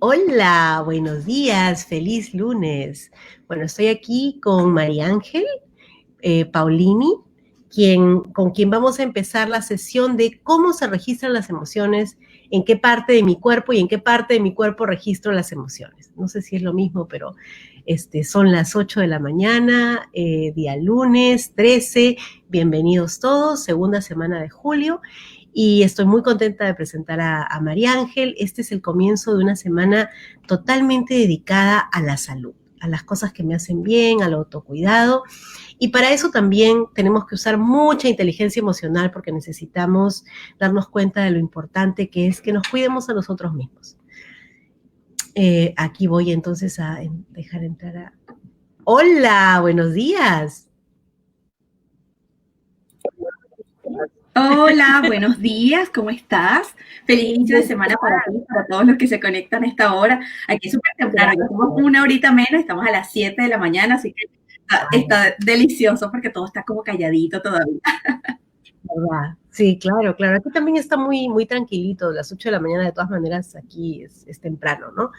Hola, buenos días, feliz lunes. Bueno, estoy aquí con María Ángel Paulini, con quien vamos a empezar la sesión de cómo se registran las emociones, en qué parte de mi cuerpo y en qué parte de mi cuerpo registro las emociones. No sé si es lo mismo, pero son las 8 de la mañana, día lunes 13. Bienvenidos todos, segunda semana de julio. Y estoy muy contenta de presentar a María Ángel. Este es el comienzo de una semana totalmente dedicada a la salud, a las cosas que me hacen bien, al autocuidado. Y para eso también tenemos que usar mucha inteligencia emocional porque necesitamos darnos cuenta de lo importante que es que nos cuidemos a nosotros mismos. Aquí voy entonces a dejar entrar a... Hola, buenos días. Hola, buenos días, ¿cómo estás? Feliz inicio de semana para ti, para todos los que se conectan a esta hora. Aquí es súper temprano, ya estamos una horita menos, estamos a las 7 de la mañana, así que está delicioso porque todo está como calladito todavía. ¿Verdad? Sí, claro, claro. Aquí también está muy, muy tranquilito. Las 8 de la mañana, de todas maneras, aquí es temprano, ¿no?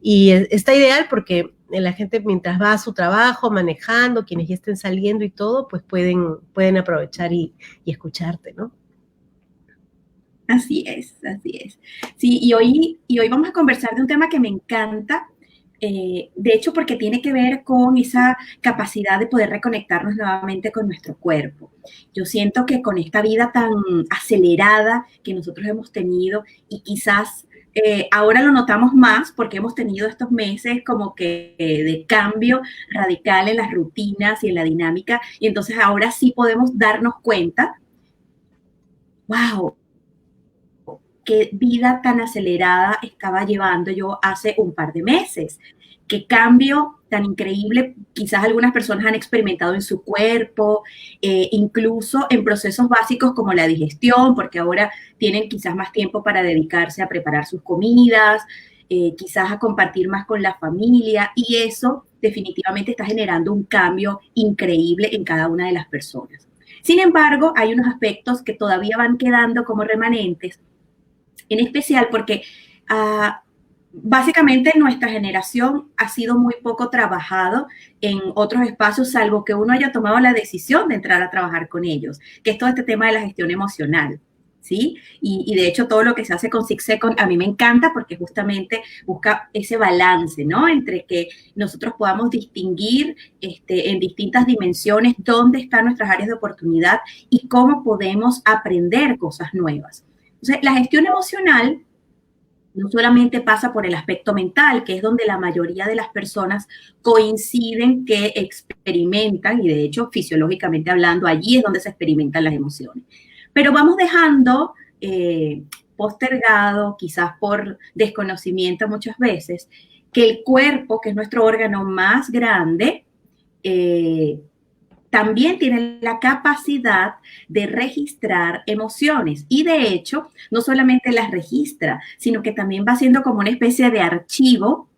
Y está ideal porque la gente mientras va a su trabajo, manejando, quienes ya estén saliendo y todo, pues pueden aprovechar y escucharte, ¿no? Así es, así es. Sí, y hoy vamos a conversar de un tema que me encanta, de hecho porque tiene que ver con esa capacidad de poder reconectarnos nuevamente con nuestro cuerpo. Yo siento que con esta vida tan acelerada que nosotros hemos tenido y quizás ahora lo notamos más porque hemos tenido estos meses como que de cambio radical en las rutinas y en la dinámica y entonces ahora sí podemos darnos cuenta, wow, qué vida tan acelerada estaba llevando yo hace un par de meses. Qué cambio tan increíble quizás algunas personas han experimentado en su cuerpo, incluso en procesos básicos como la digestión, porque ahora tienen quizás más tiempo para dedicarse a preparar sus comidas, quizás a compartir más con la familia, y eso definitivamente está generando un cambio increíble en cada una de las personas. Sin embargo, hay unos aspectos que todavía van quedando como remanentes, en especial porque básicamente nuestra generación ha sido muy poco trabajado en otros espacios, salvo que uno haya tomado la decisión de entrar a trabajar con ellos, que es todo este tema de la gestión emocional. ¿Sí? Y de hecho todo lo que se hace con Six Seconds a mí me encanta porque justamente busca ese balance, ¿no? Entre que nosotros podamos distinguir en distintas dimensiones dónde están nuestras áreas de oportunidad y cómo podemos aprender cosas nuevas. Entonces, la gestión emocional no solamente pasa por el aspecto mental, que es donde la mayoría de las personas coinciden que experimentan, y de hecho, fisiológicamente hablando, allí es donde se experimentan las emociones. Pero vamos dejando postergado, quizás por desconocimiento muchas veces, que el cuerpo, que es nuestro órgano más grande, también tiene la capacidad de registrar emociones y de hecho no solamente las registra, sino que también va siendo como una especie de archivo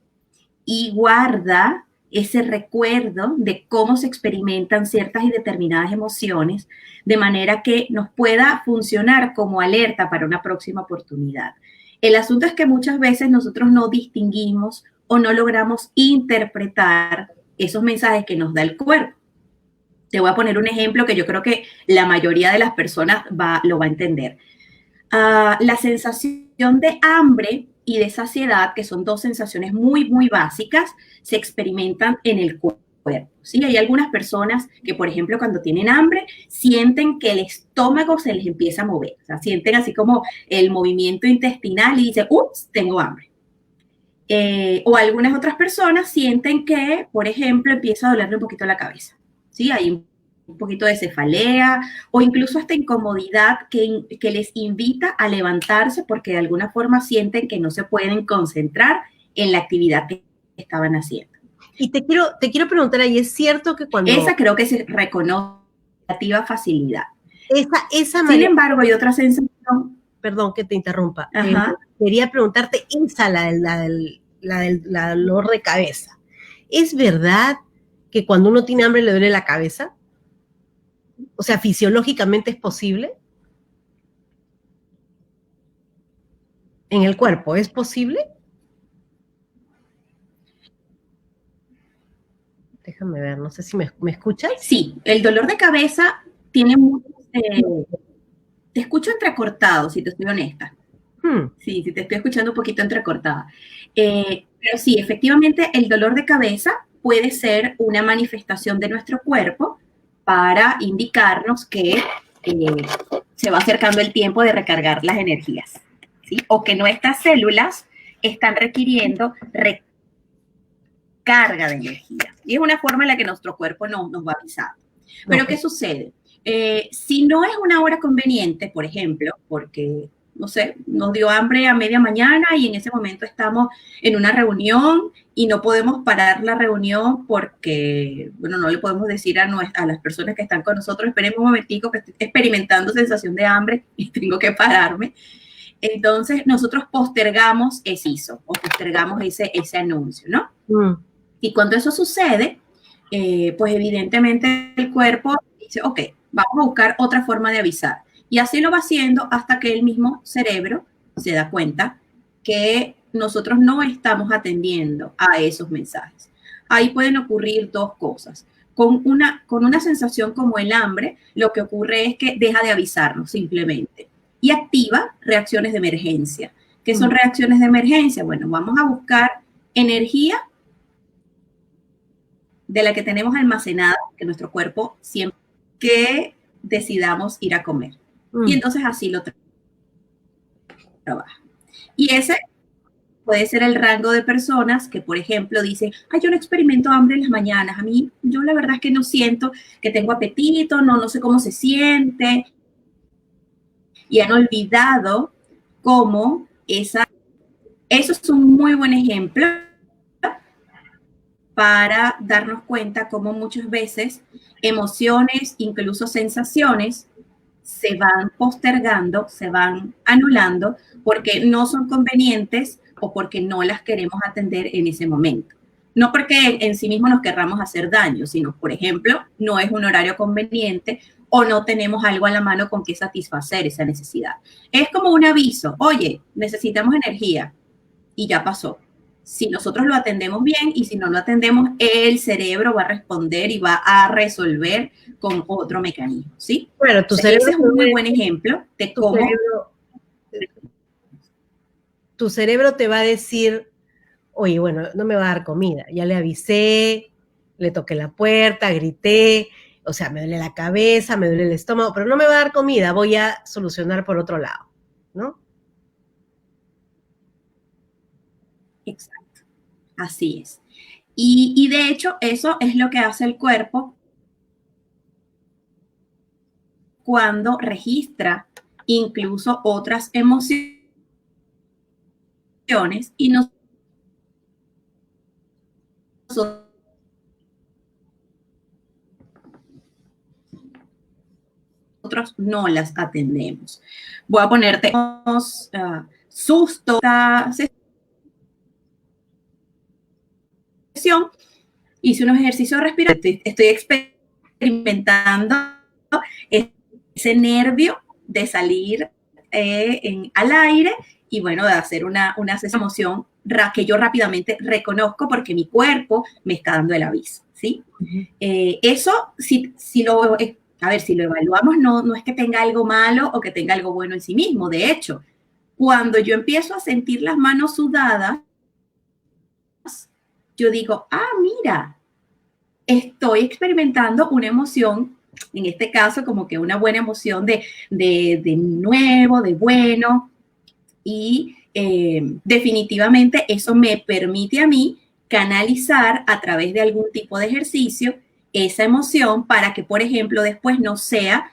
y guarda ese recuerdo de cómo se experimentan ciertas y determinadas emociones, de manera que nos pueda funcionar como alerta para una próxima oportunidad. El asunto es que muchas veces nosotros no distinguimos o no logramos interpretar esos mensajes que nos da el cuerpo. Te voy a poner un ejemplo que yo creo que la mayoría de las personas lo va a entender. La sensación de hambre y de saciedad, que son dos sensaciones muy, muy básicas, se experimentan en el cuerpo. ¿Sí? Hay algunas personas que, por ejemplo, cuando tienen hambre, sienten que el estómago se les empieza a mover. O sea, sienten así como el movimiento intestinal y dicen, ups, tengo hambre. O algunas otras personas sienten que, por ejemplo, empieza a dolerle un poquito la cabeza. ¿Sí? Hay un poquito de cefalea o incluso hasta incomodidad que les invita a levantarse porque de alguna forma sienten que no se pueden concentrar en la actividad que estaban haciendo. Y te quiero preguntar ahí, ¿es cierto que cuando... Esa creo que se reconoce relativa facilidad. Esa Sin María, embargo, hay otra sensación. perdón que te interrumpa, Ajá. quería preguntarte esa, la dolor de cabeza. ¿Es verdad que cuando uno tiene hambre le duele la cabeza? O sea, fisiológicamente es posible en el cuerpo, ¿es posible? Déjame ver, no sé si me escuchas. Sí, el dolor de cabeza tiene muchos... te escucho entrecortado, si te estoy honesta. Sí, si te estoy escuchando un poquito entrecortada. Pero sí, efectivamente, el dolor de cabeza puede ser una manifestación de nuestro cuerpo para indicarnos que se va acercando el tiempo de recargar las energías, ¿sí? O que nuestras células están requiriendo recarga de energía. Y es una forma en la que nuestro cuerpo nos va avisando. Pero ¿qué sucede? Si no es una hora conveniente, por ejemplo, porque, no sé, nos dio hambre a media mañana y en ese momento estamos en una reunión y no podemos parar la reunión porque, bueno, no le podemos decir a las personas que están con nosotros, esperemos un momentico que estoy experimentando sensación de hambre y tengo que pararme. Entonces, nosotros postergamos o postergamos ese anuncio, ¿no? Y cuando eso sucede, pues evidentemente el cuerpo dice, ok, vamos a buscar otra forma de avisar. Y así lo va haciendo hasta que el mismo cerebro se da cuenta que nosotros no estamos atendiendo a esos mensajes. Ahí pueden ocurrir dos cosas. Con una sensación como el hambre, lo que ocurre es que deja de avisarnos simplemente y activa reacciones de emergencia. ¿Qué son reacciones de emergencia? Bueno, vamos a buscar energía de la que tenemos almacenada, que nuestro cuerpo siempre que decidamos ir a comer. Y entonces así lo trabaja. Y ese puede ser el rango de personas que, por ejemplo, dicen, ay, yo no experimento hambre en las mañanas. A mí, yo la verdad es que no siento que tengo apetito, no sé cómo se siente. Y han olvidado cómo eso es un muy buen ejemplo para darnos cuenta cómo muchas veces emociones, incluso sensaciones, se van postergando, se van anulando porque no son convenientes o porque no las queremos atender en ese momento. No porque en sí mismo nos querramos hacer daño, sino, por ejemplo, no es un horario conveniente o no tenemos algo a la mano con que satisfacer esa necesidad. Es como un aviso, oye, necesitamos energía y ya pasó. Si nosotros lo atendemos bien y si no lo atendemos, el cerebro va a responder y va a resolver con otro mecanismo, ¿sí? Bueno, ese es un muy buen ejemplo de cómo... Tu cerebro te va a decir, oye, bueno, no me va a dar comida, ya le avisé, le toqué la puerta, grité, o sea, me duele la cabeza, me duele el estómago, pero no me va a dar comida, voy a solucionar por otro lado, ¿no? Exacto, así es. Y de hecho, eso es lo que hace el cuerpo cuando registra incluso otras emociones y nosotros no las atendemos. Voy a ponerte susto, sesión, hice unos ejercicios respiratorios, estoy experimentando ese nervio de salir al aire y bueno, de hacer una emoción que yo rápidamente reconozco porque mi cuerpo me está dando el aviso, ¿sí? Eso, si lo evaluamos, no es que tenga algo malo o que tenga algo bueno en sí mismo. De hecho, cuando yo empiezo a sentir las manos sudadas, yo digo, mira, estoy experimentando una emoción, en este caso como que una buena emoción de nuevo, de bueno, y definitivamente eso me permite a mí canalizar a través de algún tipo de ejercicio esa emoción para que, por ejemplo, después no sea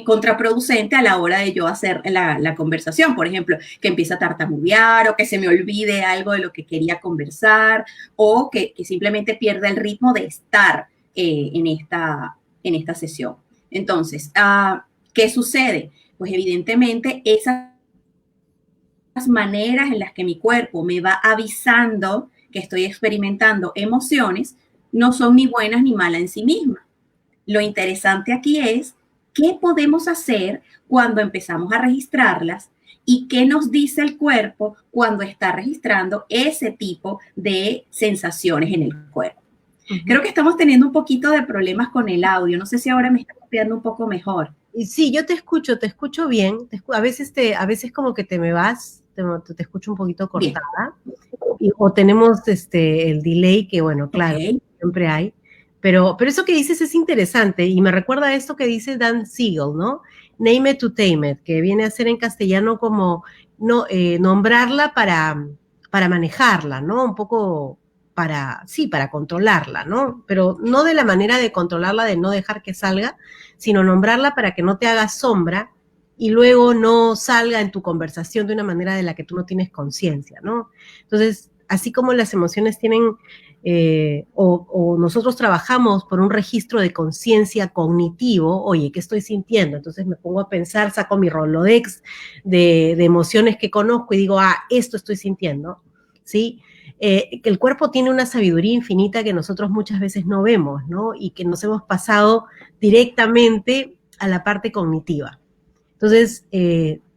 contraproducente a la hora de yo hacer la conversación. Por ejemplo, que empiece a tartamudear o que se me olvide algo de lo que quería conversar o que simplemente pierda el ritmo de estar en esta sesión. Entonces, ¿qué sucede? Pues evidentemente esas maneras en las que mi cuerpo me va avisando que estoy experimentando emociones no son ni buenas ni malas en sí mismas. Lo interesante aquí es qué podemos hacer cuando empezamos a registrarlas y qué nos dice el cuerpo cuando está registrando ese tipo de sensaciones en el cuerpo. Creo que estamos teniendo un poquito de problemas con el audio. No sé si ahora me está copiando un poco mejor. Y sí, yo te escucho bien. A veces como que te me vas, te escucho un poquito Bien. cortada. O tenemos el delay, que bueno, claro, Ok. siempre hay. Pero eso que dices es interesante y me recuerda a esto que dice Dan Siegel, ¿no? Name it to tame it, que viene a ser en castellano como no, nombrarla para manejarla, ¿no? Un poco sí, para controlarla, ¿no? Pero no de la manera de controlarla, de no dejar que salga, sino nombrarla para que no te haga sombra y luego no salga en tu conversación de una manera de la que tú no tienes conciencia, ¿no? Entonces, así como las emociones tienen, o nosotros trabajamos por un registro de conciencia cognitivo, oye, ¿qué estoy sintiendo? Entonces me pongo a pensar, saco mi Rolodex de emociones que conozco y digo, esto estoy sintiendo, ¿sí? Que el cuerpo tiene una sabiduría infinita que nosotros muchas veces no vemos, ¿no? Y que nos hemos pasado directamente a la parte cognitiva. Entonces,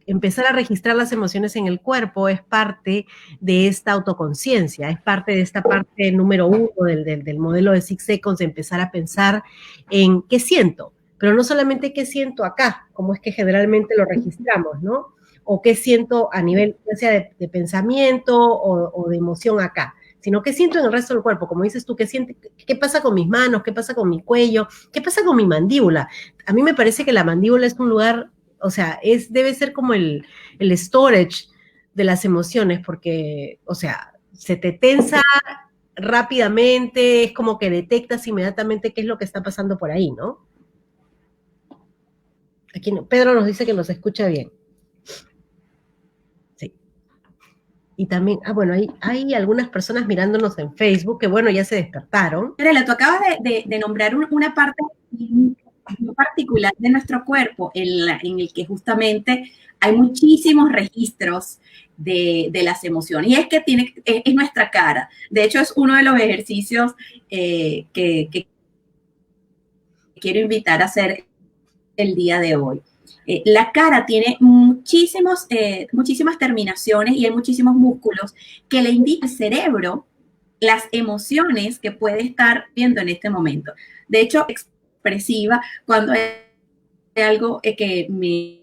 empezar a registrar las emociones en el cuerpo es parte de esta autoconciencia, es parte de esta parte número 1 del modelo de Six Seconds, de empezar a pensar en qué siento, pero no solamente qué siento acá, como es que generalmente lo registramos, ¿no? O qué siento a nivel, ya sea de pensamiento o de emoción acá, sino qué siento en el resto del cuerpo, como dices tú, qué pasa con mis manos, qué pasa con mi cuello, qué pasa con mi mandíbula. A mí me parece que la mandíbula es un lugar, o sea, debe ser como el storage de las emociones, porque, o sea, se te tensa rápidamente, es como que detectas inmediatamente qué es lo que está pasando por ahí, ¿no? Aquí no. Pedro nos dice que nos escucha bien. Sí. Y también, bueno, hay algunas personas mirándonos en Facebook que, bueno, ya se despertaron. Mirela, tú acabas de nombrar una parte particular de nuestro cuerpo en el que justamente hay muchísimos registros de las emociones. Y es que es nuestra cara. De hecho, es uno de los ejercicios que quiero invitar a hacer el día de hoy. La cara tiene muchísimas terminaciones y hay muchísimos músculos que le indican al cerebro las emociones que puede estar viendo en este momento. De hecho, expresiva cuando hay algo que me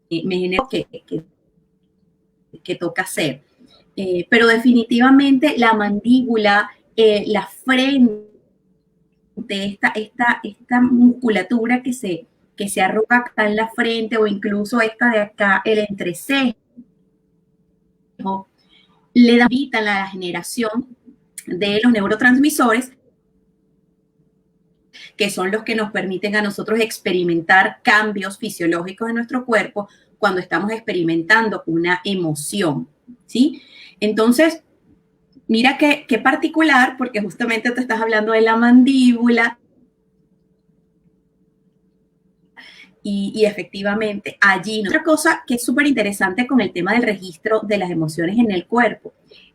genera que toca hacer. Pero definitivamente la mandíbula, la frente, esta musculatura que se arruga acá en la frente o incluso esta de acá, el entrecejo, le da vida a la generación de los neurotransmisores que son los que nos permiten a nosotros experimentar cambios fisiológicos en nuestro cuerpo cuando estamos experimentando una emoción, ¿sí? Entonces, mira qué particular, porque justamente te estás hablando de la mandíbula y efectivamente allí. Otra cosa que es súper interesante con el tema del registro de las emociones en el cuerpo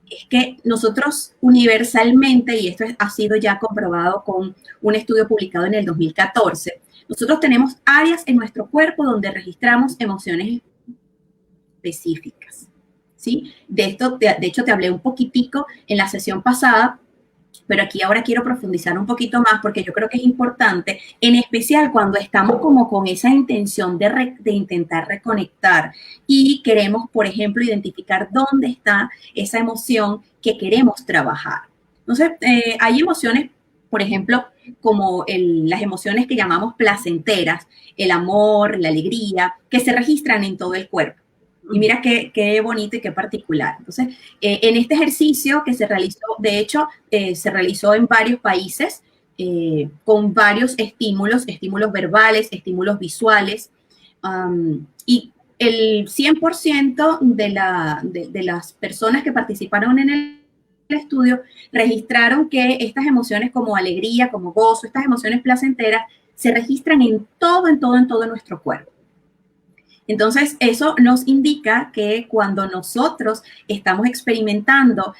es que nosotros universalmente, y esto ha sido ya comprobado con un estudio publicado en el 2014, nosotros tenemos áreas en nuestro cuerpo donde registramos emociones específicas, ¿sí? De hecho, te hablé un poquitico en la sesión pasada, pero aquí ahora quiero profundizar un poquito más porque yo creo que es importante, en especial cuando estamos como con esa intención de intentar reconectar y queremos, por ejemplo, identificar dónde está esa emoción que queremos trabajar. Entonces, hay emociones, por ejemplo, como las emociones que llamamos placenteras, el amor, la alegría, que se registran en todo el cuerpo. Y mira qué bonito y qué particular. Entonces, en este ejercicio que se realizó, de hecho, se realizó en varios países con varios estímulos verbales, estímulos visuales, y el 100% de las personas que participaron en el estudio registraron que estas emociones como alegría, como gozo, estas emociones placenteras, se registran en todo nuestro cuerpo. Entonces, eso nos indica que cuando nosotros estamos experimentando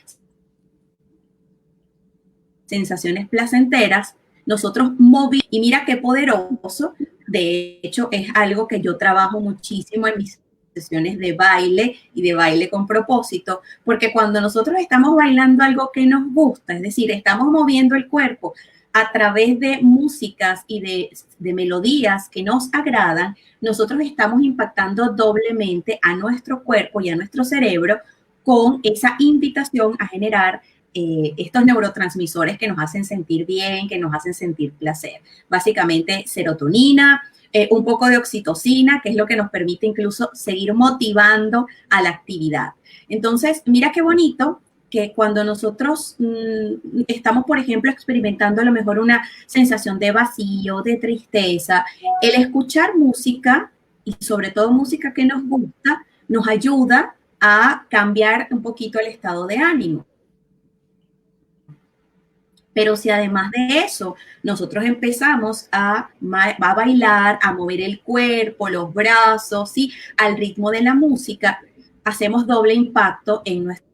sensaciones placenteras, nosotros movimos, y mira qué poderoso, de hecho es algo que yo trabajo muchísimo en mis sesiones de baile y de baile con propósito, porque cuando nosotros estamos bailando algo que nos gusta, es decir, estamos moviendo el cuerpo a través de músicas y de melodías que nos agradan, nosotros estamos impactando doblemente a nuestro cuerpo y a nuestro cerebro con esa invitación a generar estos neurotransmisores que nos hacen sentir bien, que nos hacen sentir placer. Básicamente serotonina, un poco de oxitocina, que es lo que nos permite incluso seguir motivando a la actividad. Entonces, mira qué bonito que cuando nosotros estamos, por ejemplo, experimentando a lo mejor una sensación de vacío, de tristeza, el escuchar música, y sobre todo música que nos gusta, nos ayuda a cambiar un poquito el estado de ánimo. Pero si además de eso nosotros empezamos a bailar, a mover el cuerpo, los brazos, ¿sí? Al ritmo de la música, hacemos doble impacto en nuestro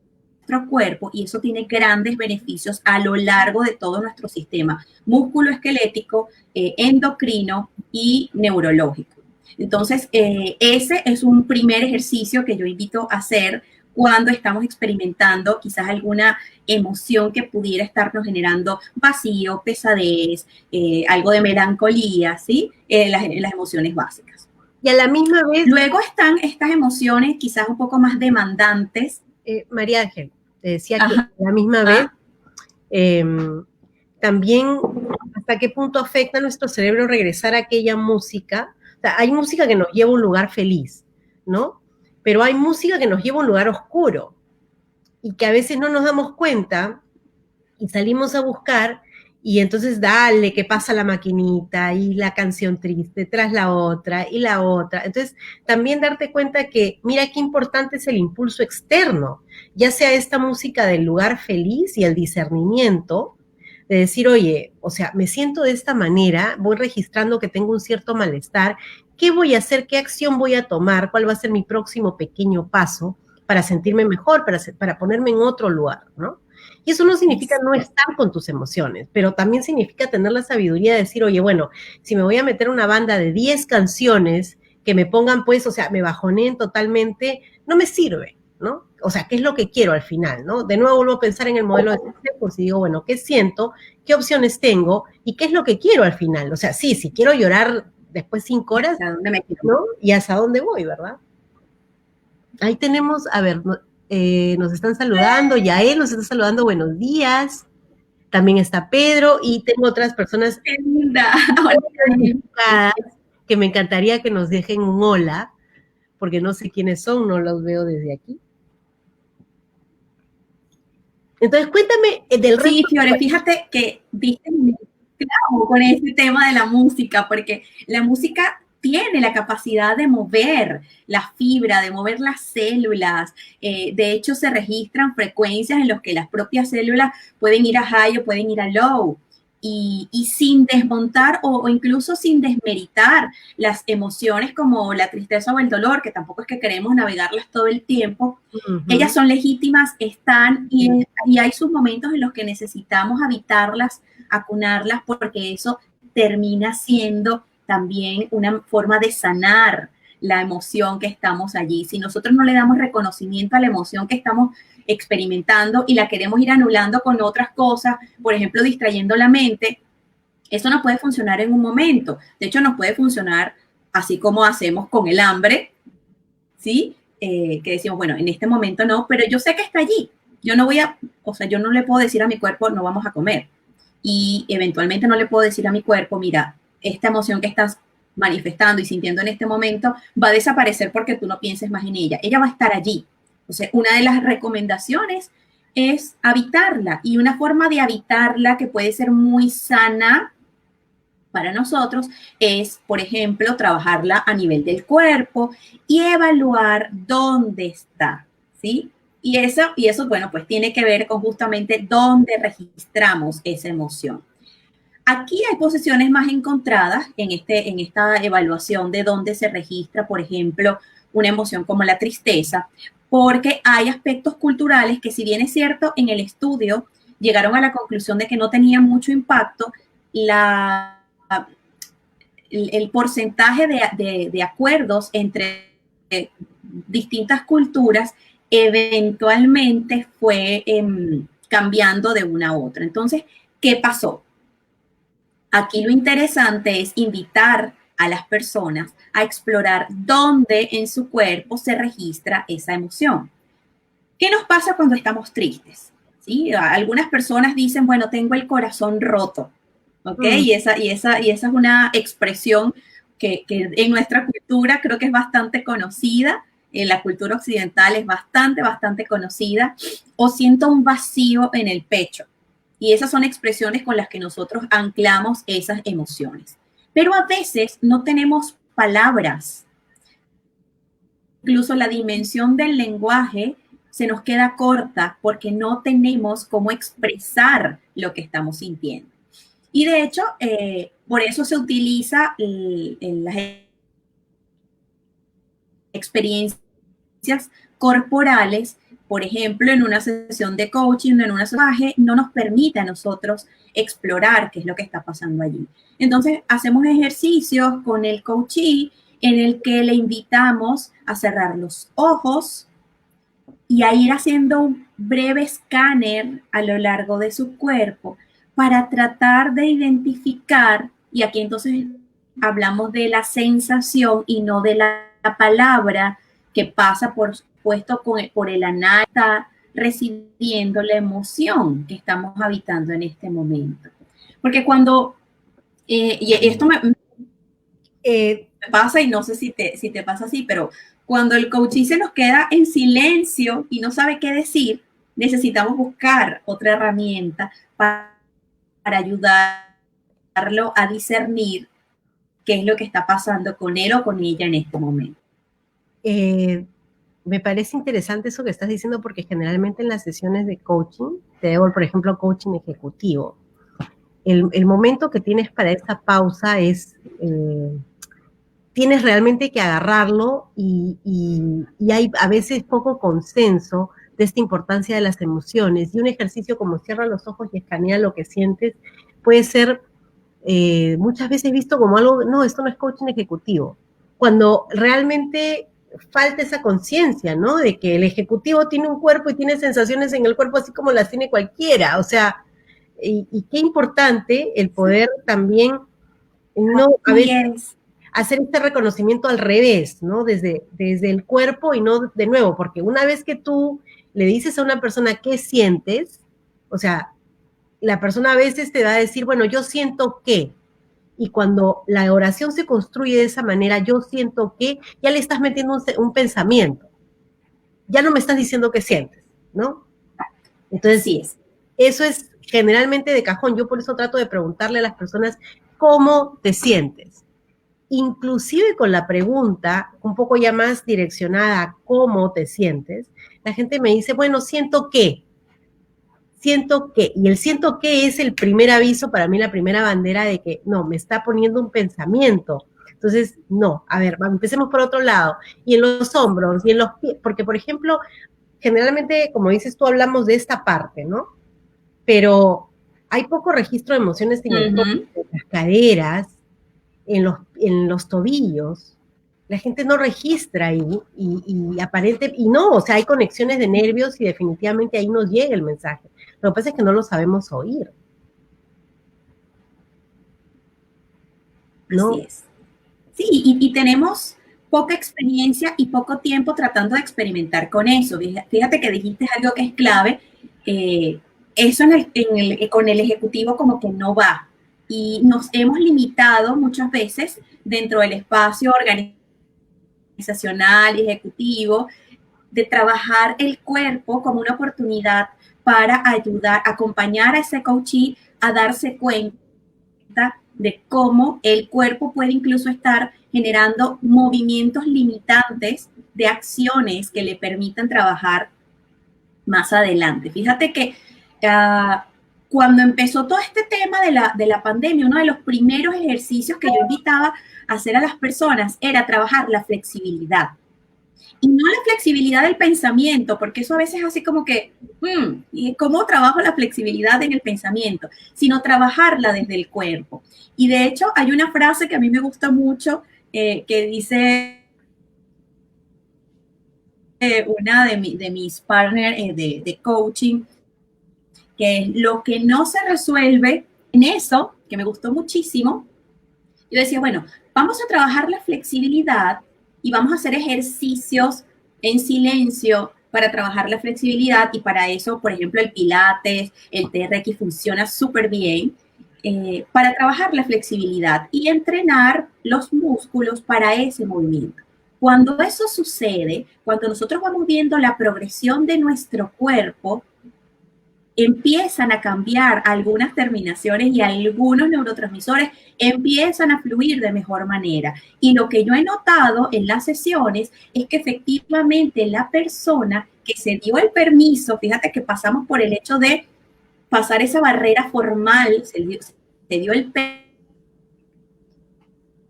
cuerpo y eso tiene grandes beneficios a lo largo de todo nuestro sistema músculo-esquelético, endocrino y neurológico. Entonces, ese es un primer ejercicio que yo invito a hacer cuando estamos experimentando quizás alguna emoción que pudiera estarnos generando vacío, pesadez, algo de melancolía, ¿sí? Las emociones básicas. Y a la misma vez... Luego están estas emociones quizás un poco más demandantes. María Ángel, te decía que a la misma vez también hasta qué punto afecta a nuestro cerebro regresar a aquella música. O sea, hay música que nos lleva a un lugar feliz, ¿no? Pero hay música que nos lleva a un lugar oscuro y que a veces no nos damos cuenta y salimos a buscar y entonces dale, que pasa la maquinita y la canción triste tras la otra y la otra. Entonces también darte cuenta que mira qué importante es el impulso externo, ya sea esta música del lugar feliz y el discernimiento, de decir, oye, o sea, me siento de esta manera, voy registrando que tengo un cierto malestar, ¿qué voy a hacer? ¿Qué acción voy a tomar? ¿Cuál va a ser mi próximo pequeño paso para sentirme mejor, para ponerme en otro lugar, ¿no? Y eso no significa no estar con tus emociones, pero también significa tener la sabiduría de decir, oye, bueno, si me voy a meter una banda de 10 canciones que me pongan, pues, o sea, me bajoneen totalmente, no me sirve, ¿no? O sea, ¿qué es lo que quiero al final, no? De nuevo vuelvo a pensar en el modelo de pues y digo, bueno, ¿qué siento? ¿Qué opciones tengo? ¿Y qué es lo que quiero al final? O sea, sí, si quiero llorar después 5 horas, ¿A dónde me quiero? ¿no? ¿Y hasta dónde voy, verdad? Ahí tenemos, a ver, nos están saludando, Yael nos está saludando, buenos días. También está Pedro y tengo otras personas que me encantaría que nos dejen un hola, porque no sé quiénes son, no los veo desde aquí. Entonces, cuéntame del resto. Sí, Fiore, fíjate que diste claro con este tema de la música, porque la música tiene la capacidad de mover la fibra, de mover las células. De hecho, se registran frecuencias en las que las propias células pueden ir a high o pueden ir a low. Y sin desmontar o incluso sin desmeritar las emociones como la tristeza o el dolor, que tampoco es que queremos navegarlas todo el tiempo, ellas son legítimas, están y hay sus momentos en los que necesitamos habitarlas, acunarlas, porque eso termina siendo también una forma de sanar la emoción que estamos allí. Si nosotros no le damos reconocimiento a la emoción que estamos experimentando y la queremos ir anulando con otras cosas, por ejemplo, distrayendo la mente, eso no puede funcionar en un momento. De hecho, nos puede funcionar así como hacemos con el hambre, ¿sí? Que decimos, bueno, en este momento no, pero yo sé que está allí. Yo no voy a, o sea, yo no le puedo decir a mi cuerpo, no vamos a comer. Y eventualmente no le puedo decir a mi cuerpo, mira, esta emoción que estás manifestando y sintiendo en este momento va a desaparecer porque tú no pienses más en ella. Ella va a estar allí. Entonces, una de las recomendaciones es habitarla, y una forma de habitarla que puede ser muy sana para nosotros es, por ejemplo, trabajarla a nivel del cuerpo y evaluar dónde está, ¿sí? Y eso, bueno, pues tiene que ver con justamente dónde registramos esa emoción. Aquí hay posiciones más encontradas en esta evaluación de dónde se registra, por ejemplo, una emoción como la tristeza, porque hay aspectos culturales que, si bien es cierto, en el estudio llegaron a la conclusión de que no tenía mucho impacto, el porcentaje de acuerdos entre distintas culturas, eventualmente fue cambiando de una a otra. Entonces, ¿qué pasó? Aquí lo interesante es invitar a las personas a explorar dónde en su cuerpo se registra esa emoción. ¿Qué nos pasa cuando estamos tristes? ¿Sí? Algunas personas dicen, bueno, tengo el corazón roto, ¿ok? Y esa es una expresión que en nuestra cultura creo que es bastante conocida, en la cultura occidental es bastante conocida, o siento un vacío en el pecho. Y esas son expresiones con las que nosotros anclamos esas emociones. Pero a veces no tenemos palabras. Incluso la dimensión del lenguaje se nos queda corta porque no tenemos cómo expresar lo que estamos sintiendo. Y de hecho, por eso se utiliza en las experiencias corporales, por ejemplo, en una sesión de coaching, en una masaje, no nos permite a nosotros explorar qué es lo que está pasando allí. Entonces, hacemos ejercicios con el coachee en el que le invitamos a cerrar los ojos y a ir haciendo un breve escáner a lo largo de su cuerpo para tratar de identificar, y aquí entonces hablamos de la sensación y no de la palabra que pasa, por supuesto, por el análisis, está recibiendo la emoción que estamos habitando en este momento. Porque cuando, y esto me pasa, y no sé si te pasa así, pero cuando el coaching se nos queda en silencio y no sabe qué decir, necesitamos buscar otra herramienta para ayudarlo a discernir qué es lo que está pasando con él o con ella en este momento. Me parece interesante eso que estás diciendo porque generalmente en las sesiones de coaching, te hago, por ejemplo, coaching ejecutivo, el momento que tienes para esa pausa es, tienes realmente que agarrarlo y hay a veces poco consenso de esta importancia de las emociones, y un ejercicio como cierra los ojos y escanea lo que sientes puede ser muchas veces visto como algo, no, esto no es coaching ejecutivo, cuando realmente falta esa conciencia, ¿no? De que el ejecutivo tiene un cuerpo y tiene sensaciones en el cuerpo así como las tiene cualquiera, o sea, y qué importante el poder también, no, a veces hacer este reconocimiento al revés, ¿no? Desde el cuerpo y no de nuevo, porque una vez que tú le dices a una persona qué sientes, o sea, la persona a veces te va a decir, bueno, yo siento que, y cuando la oración se construye de esa manera, yo siento que, ya le estás metiendo un pensamiento. Ya no me estás diciendo qué sientes, ¿no? Entonces, sí, eso es generalmente de cajón. Yo por eso trato de preguntarle a las personas cómo te sientes. Inclusive con la pregunta un poco ya más direccionada a cómo te sientes, la gente me dice, bueno, siento que, y el siento que es el primer aviso para mí, la primera bandera de que no, me está poniendo un pensamiento. Entonces, no, a ver, empecemos por otro lado. Y en los hombros, y en los pies, porque por ejemplo, generalmente, como dices tú, hablamos de esta parte, ¿no? Pero hay poco registro de emociones en el cuerpo, en las caderas, en los tobillos. La gente no registra ahí y aparente, y no, o sea, hay conexiones de nervios y definitivamente ahí nos llega el mensaje. Lo que pasa es que no lo sabemos oír. ¿No? Así es. Sí, y tenemos poca experiencia y poco tiempo tratando de experimentar con eso. Fíjate que dijiste algo que es clave. Eso con el ejecutivo como que no va. Y nos hemos limitado muchas veces dentro del espacio organizacional y ejecutivo de trabajar el cuerpo como una oportunidad para ayudar, acompañar a ese coachee a darse cuenta de cómo el cuerpo puede incluso estar generando movimientos limitantes de acciones que le permitan trabajar más adelante. Fíjate que cuando empezó todo este tema de la pandemia, uno de los primeros ejercicios que yo invitaba a hacer a las personas era trabajar la flexibilidad. Y no la flexibilidad del pensamiento, porque eso a veces es así como que, ¿y cómo trabajo la flexibilidad en el pensamiento? Sino trabajarla desde el cuerpo. Y de hecho hay una frase que a mí me gusta mucho que dice una de mis partners de coaching, que es lo que no se resuelve en eso, que me gustó muchísimo. Yo decía, bueno, vamos a trabajar la flexibilidad y vamos a hacer ejercicios en silencio para trabajar la flexibilidad, y para eso, por ejemplo, el Pilates, el TRX funciona súper bien, para trabajar la flexibilidad y entrenar los músculos para ese movimiento. Cuando eso sucede, cuando nosotros vamos viendo la progresión de nuestro cuerpo, empiezan a cambiar algunas terminaciones y algunos neurotransmisores empiezan a fluir de mejor manera. Y lo que yo he notado en las sesiones es que efectivamente la persona que se dio el permiso, fíjate que pasamos por el hecho de pasar esa barrera formal, se dio el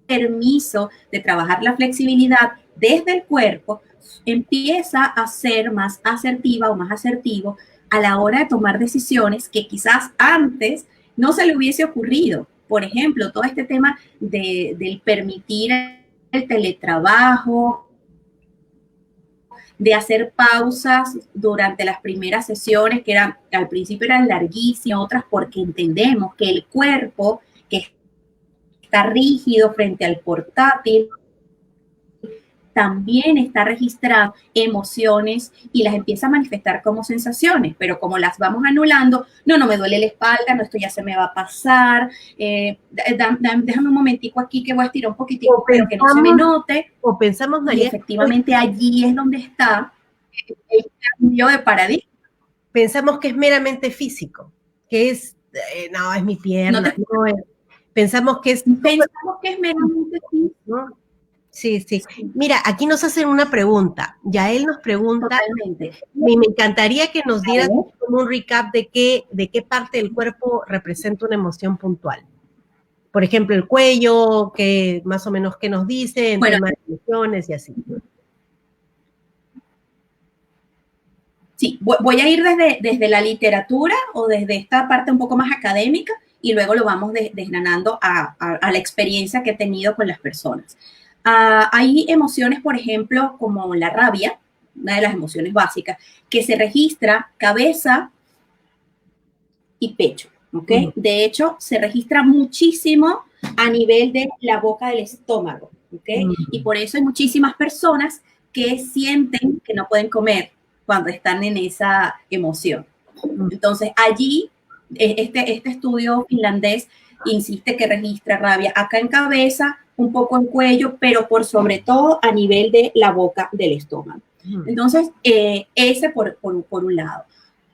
permiso de trabajar la flexibilidad desde el cuerpo, empieza a ser más asertiva o más asertivo a la hora de tomar decisiones que quizás antes no se le hubiese ocurrido. Por ejemplo, todo este tema del permitir el teletrabajo, de hacer pausas durante las primeras sesiones, que al principio eran larguísimas, otras porque entendemos que el cuerpo que está rígido frente al portátil también está registrando emociones y las empieza a manifestar como sensaciones, pero como las vamos anulando, no me duele la espalda, no, esto ya se me va a pasar, déjame un momentico aquí que voy a estirar un poquitico, pero que no se me note. O pensamos, María, y efectivamente allí es donde está el cambio de paradigma. Pensamos que es meramente físico, que es, no, es mi pierna, pensamos que es meramente físico, ¿no? Sí. Mira, aquí nos hacen una pregunta. Yael nos pregunta, totalmente. Me encantaría que nos dieras como un recap de qué parte del cuerpo representa una emoción puntual. Por ejemplo, el cuello, que más o menos qué nos dice, en temas de emociones y así. Sí, voy a ir desde la literatura o desde esta parte un poco más académica, y luego lo vamos desgranando a la experiencia que he tenido con las personas. Hay emociones, por ejemplo, como la rabia, una de las emociones básicas, que se registra cabeza y pecho, ¿ok? De hecho, se registra muchísimo a nivel de la boca del estómago, ¿ok? Y por eso hay muchísimas personas que sienten que no pueden comer cuando están en esa emoción. Entonces, allí, este estudio finlandés insiste que registra rabia acá en cabeza, un poco en cuello, pero por sobre todo a nivel de la boca del estómago. Entonces, ese por un lado.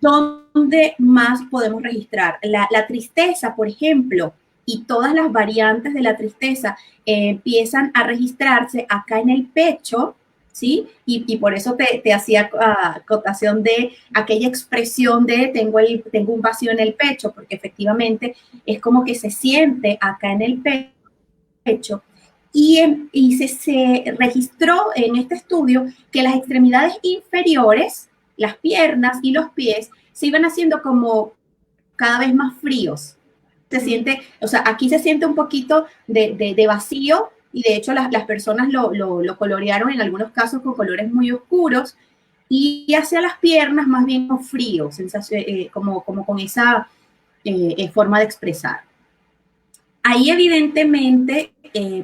¿Dónde más podemos registrar? La tristeza, por ejemplo, y todas las variantes de la tristeza empiezan a registrarse acá en el pecho, ¿sí? Y por eso te hacía acotación de aquella expresión de tengo un vacío en el pecho, porque efectivamente es como que se siente acá en el pecho. Y se registró en este estudio que las extremidades inferiores, las piernas y los pies, se iban haciendo como cada vez más fríos. Se siente, o sea, aquí se siente un poquito de vacío, y de hecho las personas lo colorearon en algunos casos con colores muy oscuros, y hacia las piernas más bien frío, como con esa forma de expresar. Ahí evidentemente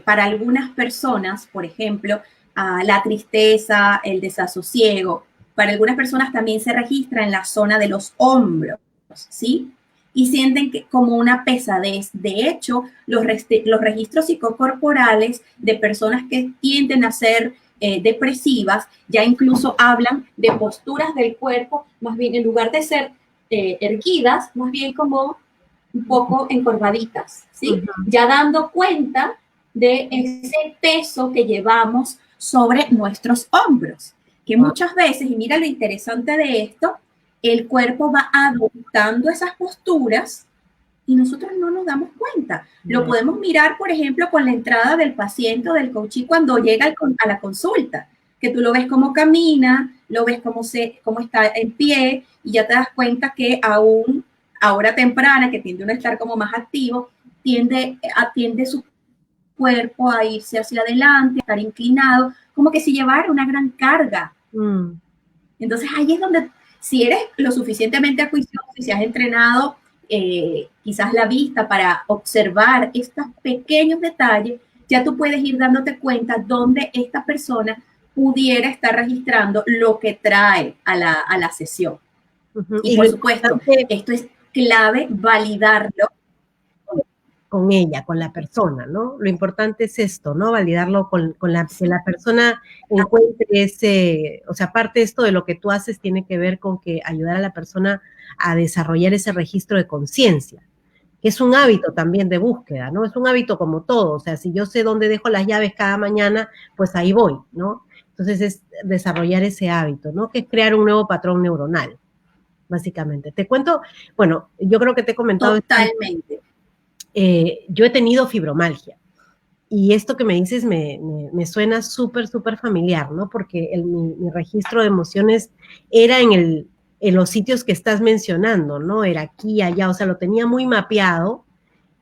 para algunas personas, por ejemplo, la tristeza, el desasosiego, para algunas personas también se registra en la zona de los hombros, ¿sí? Y sienten que como una pesadez. De hecho, los registros psicocorporales de personas que tienden a ser depresivas ya incluso hablan de posturas del cuerpo, más bien en lugar de ser erguidas, más bien como un poco encorvaditas, ¿sí? Ya dando cuenta de ese peso que llevamos sobre nuestros hombros, que muchas veces, y mira lo interesante de esto, el cuerpo va adoptando esas posturas y nosotros no nos damos cuenta. Lo podemos mirar, por ejemplo, con la entrada del paciente o del coachee cuando llega a la consulta, que tú lo ves cómo camina, lo ves cómo está en pie, y ya te das cuenta que aún a hora temprana, que tiende a estar como más activo, tiende su cuerpo a irse hacia adelante, a estar inclinado, como que si llevara una gran carga Mm. Entonces ahí es donde, si eres lo suficientemente acuicioso y si has entrenado quizás la vista para observar estos pequeños detalles, ya tú puedes ir dándote cuenta dónde esta persona pudiera estar registrando lo que trae a la sesión. Ujú. Y Y lo por supuesto, importante esto es clave validarlo con ella, con la persona, ¿no? Lo importante es esto, ¿no? Validarlo con que la persona encuentre ese, o sea, aparte de esto de lo que tú haces tiene que ver con que ayudar a la persona a desarrollar ese registro de conciencia, que es un hábito también de búsqueda, ¿no? Es un hábito como todo, o sea, si yo sé dónde dejo las llaves cada mañana, pues ahí voy, ¿no? Entonces es desarrollar ese hábito, ¿no? Que es crear un nuevo patrón neuronal, básicamente. Te cuento, bueno, yo creo que te he comentado esto. totalmente. Yo he tenido fibromalgia. Y esto que me dices me suena súper, súper familiar, ¿no? Porque mi registro de emociones era en los sitios que estás mencionando, ¿no? Era aquí, allá, o sea, lo tenía muy mapeado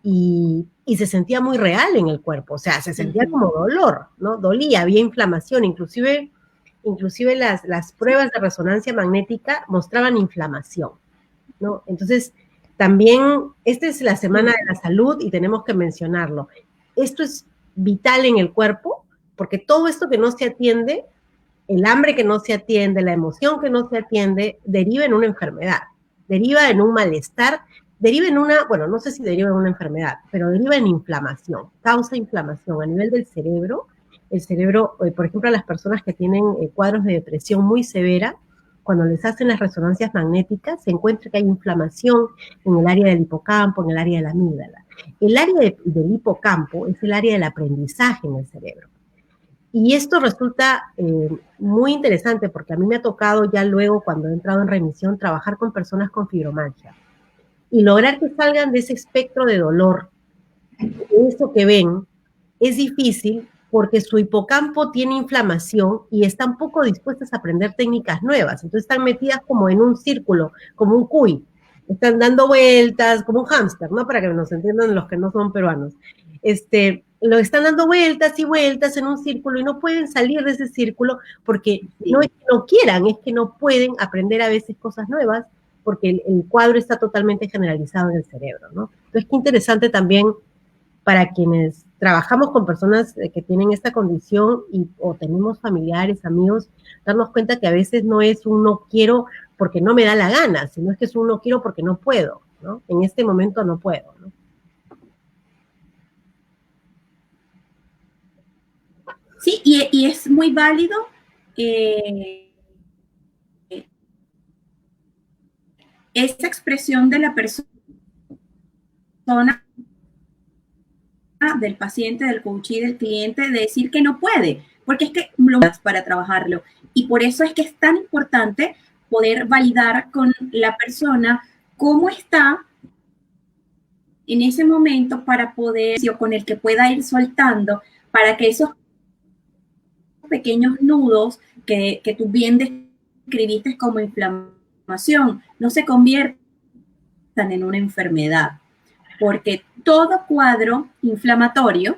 y se sentía muy real en el cuerpo, o sea, se sentía como dolor, ¿no? Dolía, había inflamación, inclusive las pruebas de resonancia magnética mostraban inflamación, ¿no? Entonces, también, esta es la Semana de la Salud y tenemos que mencionarlo. Esto es vital en el cuerpo, porque todo esto que no se atiende, el hambre que no se atiende, la emoción que no se atiende, deriva en una enfermedad, deriva en un malestar, deriva en una, bueno, no sé si deriva en una enfermedad, pero deriva en inflamación, causa inflamación a nivel del cerebro. El cerebro, por ejemplo, a las personas que tienen cuadros de depresión muy severa, cuando les hacen las resonancias magnéticas, se encuentra que hay inflamación en el área del hipocampo, en el área de la amígdala. El área del hipocampo es el área del aprendizaje en el cerebro. Y esto resulta muy interesante porque a mí me ha tocado ya luego, cuando he entrado en remisión, trabajar con personas con fibromalgia y lograr que salgan de ese espectro de dolor, de eso que ven, es difícil porque su hipocampo tiene inflamación y están poco dispuestas a aprender técnicas nuevas. Entonces están metidas como en un círculo, como un cuy. Están dando vueltas, como un hámster, ¿no? Para que nos entiendan los que no son peruanos. Lo están dando vueltas y vueltas en un círculo y no pueden salir de ese círculo porque Sí. no es que no quieran, es que no pueden aprender a veces cosas nuevas porque el cuadro está totalmente generalizado en el cerebro, ¿no? Entonces, qué interesante también para quienes trabajamos con personas que tienen esta condición o tenemos familiares, amigos, darnos cuenta que a veces no es un no quiero porque no me da la gana, sino es que es un no quiero porque no puedo, ¿no? En este momento no puedo, ¿no? Sí, y es muy válido esa expresión de la persona, del paciente, del coach y del cliente, de decir que no puede, porque es que lo para trabajarlo. Y por eso es que es tan importante poder validar con la persona cómo está en ese momento para poder, o con el que pueda ir soltando, para que esos pequeños nudos que tú bien describiste como inflamación no se conviertan en una enfermedad. Porque todo cuadro inflamatorio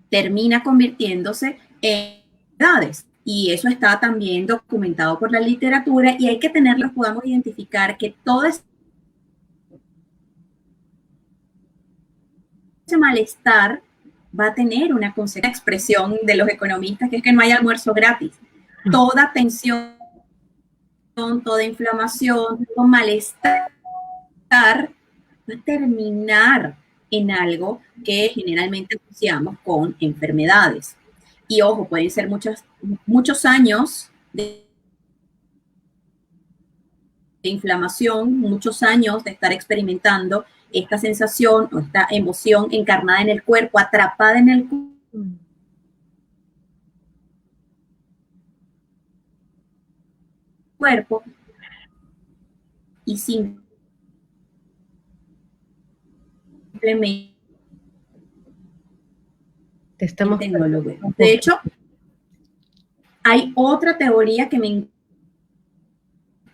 termina convirtiéndose en enfermedades. Y eso está también documentado por la literatura y hay que tenerlo, podamos identificar que todo ese malestar va a tener una expresión de los economistas, que es que no hay almuerzo gratis. Toda tensión, toda inflamación, todo malestar va a terminar en algo que generalmente asociamos con enfermedades. Y ojo, pueden ser muchos años de inflamación, muchos años de estar experimentando esta sensación o esta emoción encarnada en el cuerpo, atrapada en el cuerpo y simplemente Estamos no lo vemos. De hecho, hay otra teoría que me